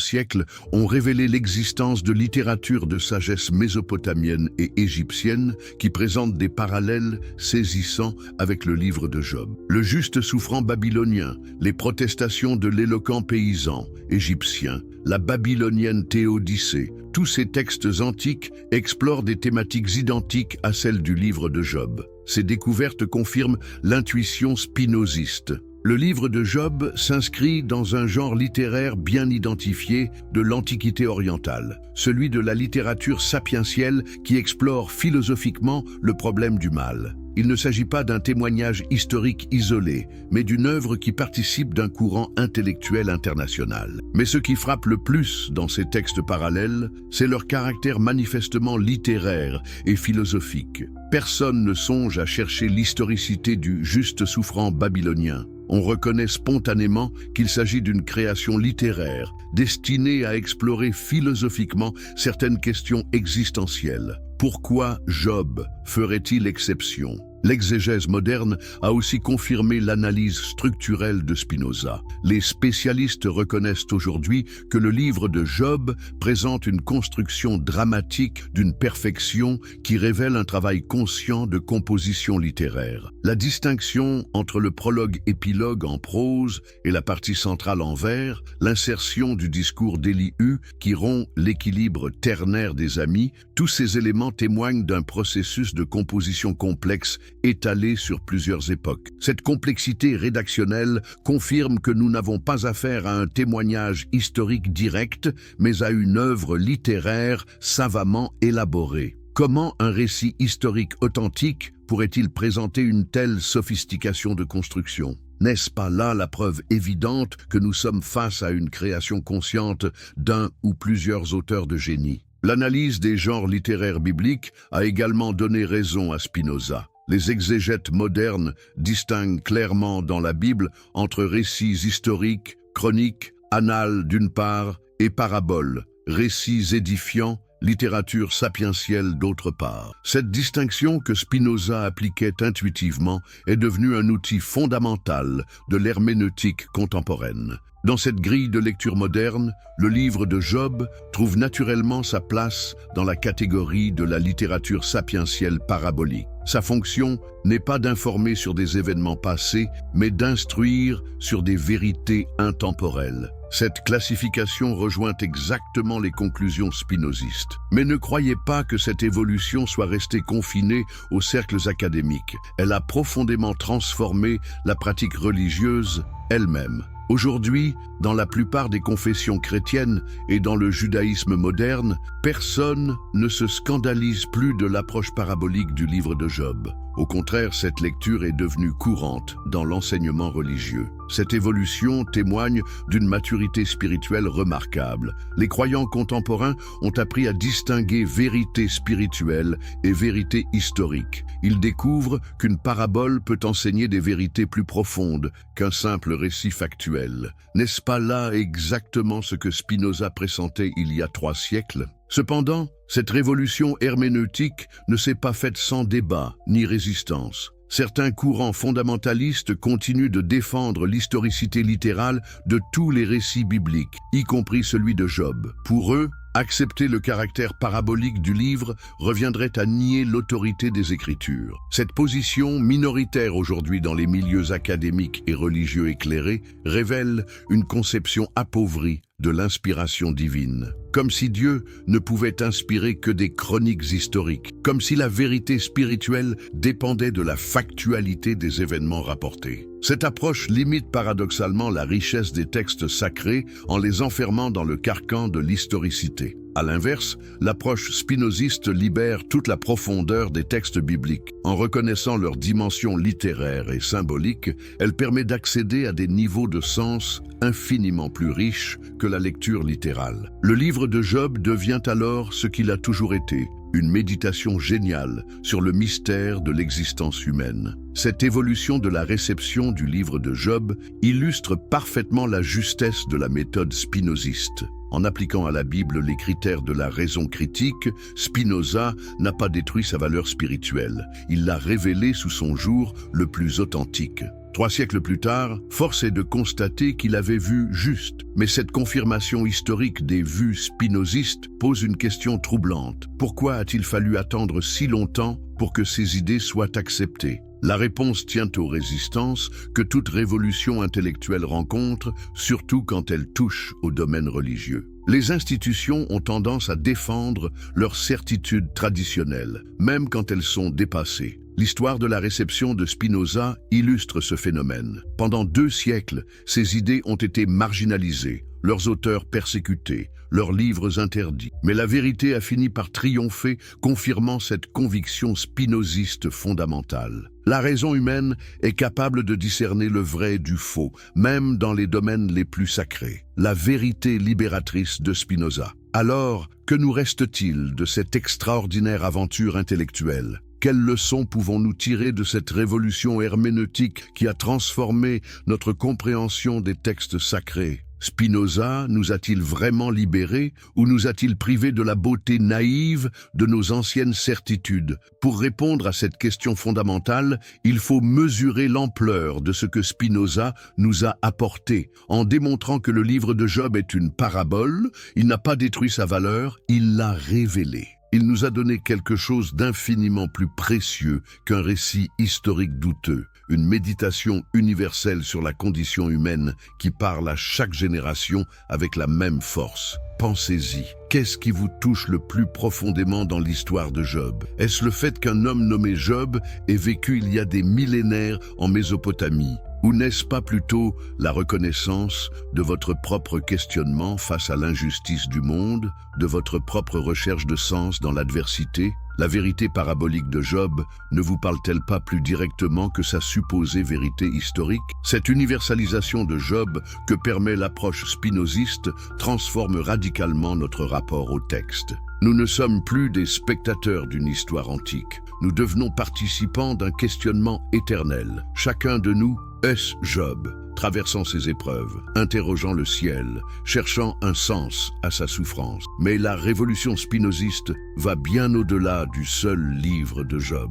siècle ont révélé l'existence de littérature de sagesse mésopotamienne et égyptienne qui présentent des parallèles saisissants avec le livre de Job. Le juste souffrant babylonien, les protestations de l'éloquent paysan égyptien, la babylonienne Théodicée, tous ces textes antiques explorent des thématiques identiques à celles du livre de Job. Ces découvertes confirment l'intuition spinoziste. Le livre de Job s'inscrit dans un genre littéraire bien identifié de l'Antiquité orientale, celui de la littérature sapientielle qui explore philosophiquement le problème du mal. Il ne s'agit pas d'un témoignage historique isolé, mais d'une œuvre qui participe d'un courant intellectuel international. Mais ce qui frappe le plus dans ces textes parallèles, c'est leur caractère manifestement littéraire et philosophique. Personne ne songe à chercher l'historicité du juste souffrant babylonien. On reconnaît spontanément qu'il s'agit d'une création littéraire, destinée à explorer philosophiquement certaines questions existentielles. Pourquoi Job ferait-il exception? L'exégèse moderne a aussi confirmé l'analyse structurelle de Spinoza. Les spécialistes reconnaissent aujourd'hui que le livre de Job présente une construction dramatique d'une perfection qui révèle un travail conscient de composition littéraire. La distinction entre le prologue-épilogue en prose et la partie centrale en vers, l'insertion du discours d'Élihu qui rompt l'équilibre ternaire des amis, tous ces éléments témoignent d'un processus de composition complexe étalé sur plusieurs époques. Cette complexité rédactionnelle confirme que nous n'avons pas affaire à un témoignage historique direct, mais à une œuvre littéraire savamment élaborée. Comment un récit historique authentique pourrait-il présenter une telle sophistication de construction? N'est-ce pas là la preuve évidente que nous sommes face à une création consciente d'un ou plusieurs auteurs de génie? L'analyse des genres littéraires bibliques a également donné raison à Spinoza. Les exégètes modernes distinguent clairement dans la Bible entre récits historiques, chroniques, annales d'une part, et paraboles, récits édifiants, littérature sapientielle d'autre part. Cette distinction que Spinoza appliquait intuitivement est devenue un outil fondamental de l'herméneutique contemporaine. Dans cette grille de lecture moderne, le livre de Job trouve naturellement sa place dans la catégorie de la littérature sapientielle parabolique. Sa fonction n'est pas d'informer sur des événements passés, mais d'instruire sur des vérités intemporelles. Cette classification rejoint exactement les conclusions spinozistes. Mais ne croyez pas que cette évolution soit restée confinée aux cercles académiques. Elle a profondément transformé la pratique religieuse elle-même. Aujourd'hui, dans la plupart des confessions chrétiennes et dans le judaïsme moderne, personne ne se scandalise plus de l'approche parabolique du livre de Job. Au contraire, cette lecture est devenue courante dans l'enseignement religieux. Cette évolution témoigne d'une maturité spirituelle remarquable. Les croyants contemporains ont appris à distinguer vérité spirituelle et vérité historique. Ils découvrent qu'une parabole peut enseigner des vérités plus profondes qu'un simple récit factuel. N'est-ce pas là exactement ce que Spinoza pressentait il y a 3 siècles? Cependant, cette révolution herméneutique ne s'est pas faite sans débat ni résistance. Certains courants fondamentalistes continuent de défendre l'historicité littérale de tous les récits bibliques, y compris celui de Job. Pour eux, accepter le caractère parabolique du livre reviendrait à nier l'autorité des Écritures. Cette position, minoritaire aujourd'hui dans les milieux académiques et religieux éclairés, révèle une conception appauvrie de l'inspiration divine. Comme si Dieu ne pouvait inspirer que des chroniques historiques, comme si la vérité spirituelle dépendait de la factualité des événements rapportés. Cette approche limite paradoxalement la richesse des textes sacrés en les enfermant dans le carcan de l'historicité. À l'inverse, l'approche spinoziste libère toute la profondeur des textes bibliques. En reconnaissant leur dimension littéraire et symbolique, elle permet d'accéder à des niveaux de sens infiniment plus riches que la lecture littérale. Le livre de Job devient alors ce qu'il a toujours été, une méditation géniale sur le mystère de l'existence humaine. Cette évolution de la réception du livre de Job illustre parfaitement la justesse de la méthode spinoziste. En appliquant à la Bible les critères de la raison critique, Spinoza n'a pas détruit sa valeur spirituelle. Il l'a révélée sous son jour le plus authentique. 3 siècles plus tard, force est de constater qu'il avait vu juste. Mais cette confirmation historique des vues spinozistes pose une question troublante. Pourquoi a-t-il fallu attendre si longtemps pour que ces idées soient acceptées? La réponse tient aux résistances que toute révolution intellectuelle rencontre, surtout quand elle touche au domaine religieux. Les institutions ont tendance à défendre leurs certitudes traditionnelles, même quand elles sont dépassées. L'histoire de la réception de Spinoza illustre ce phénomène. Pendant 2 siècles, ces idées ont été marginalisées, leurs auteurs persécutés, leurs livres interdits. Mais la vérité a fini par triompher, confirmant cette conviction spinoziste fondamentale. La raison humaine est capable de discerner le vrai du faux, même dans les domaines les plus sacrés. La vérité libératrice de Spinoza. Alors, que nous reste-t-il de cette extraordinaire aventure intellectuelle ? Quelles leçons pouvons-nous tirer de cette révolution herméneutique qui a transformé notre compréhension des textes sacrés? Spinoza nous a-t-il vraiment libérés ou nous a-t-il privés de la beauté naïve de nos anciennes certitudes? Pour répondre à cette question fondamentale, il faut mesurer l'ampleur de ce que Spinoza nous a apporté. En démontrant que le livre de Job est une parabole, il n'a pas détruit sa valeur, il l'a révélée. Il nous a donné quelque chose d'infiniment plus précieux qu'un récit historique douteux, une méditation universelle sur la condition humaine qui parle à chaque génération avec la même force. Pensez-y, qu'est-ce qui vous touche le plus profondément dans l'histoire de Job? Est-ce le fait qu'un homme nommé Job ait vécu il y a des millénaires en Mésopotamie? Ou n'est-ce pas plutôt la reconnaissance de votre propre questionnement face à l'injustice du monde, de votre propre recherche de sens dans l'adversité? La vérité parabolique de Job ne vous parle-t-elle pas plus directement que sa supposée vérité historique? Cette universalisation de Job que permet l'approche spinoziste transforme radicalement notre rapport au texte. Nous ne sommes plus des spectateurs d'une histoire antique. Nous devenons participants d'un questionnement éternel. Chacun de nous est Job, traversant ses épreuves, interrogeant le ciel, cherchant un sens à sa souffrance. Mais la révolution spinoziste va bien au-delà du seul livre de Job.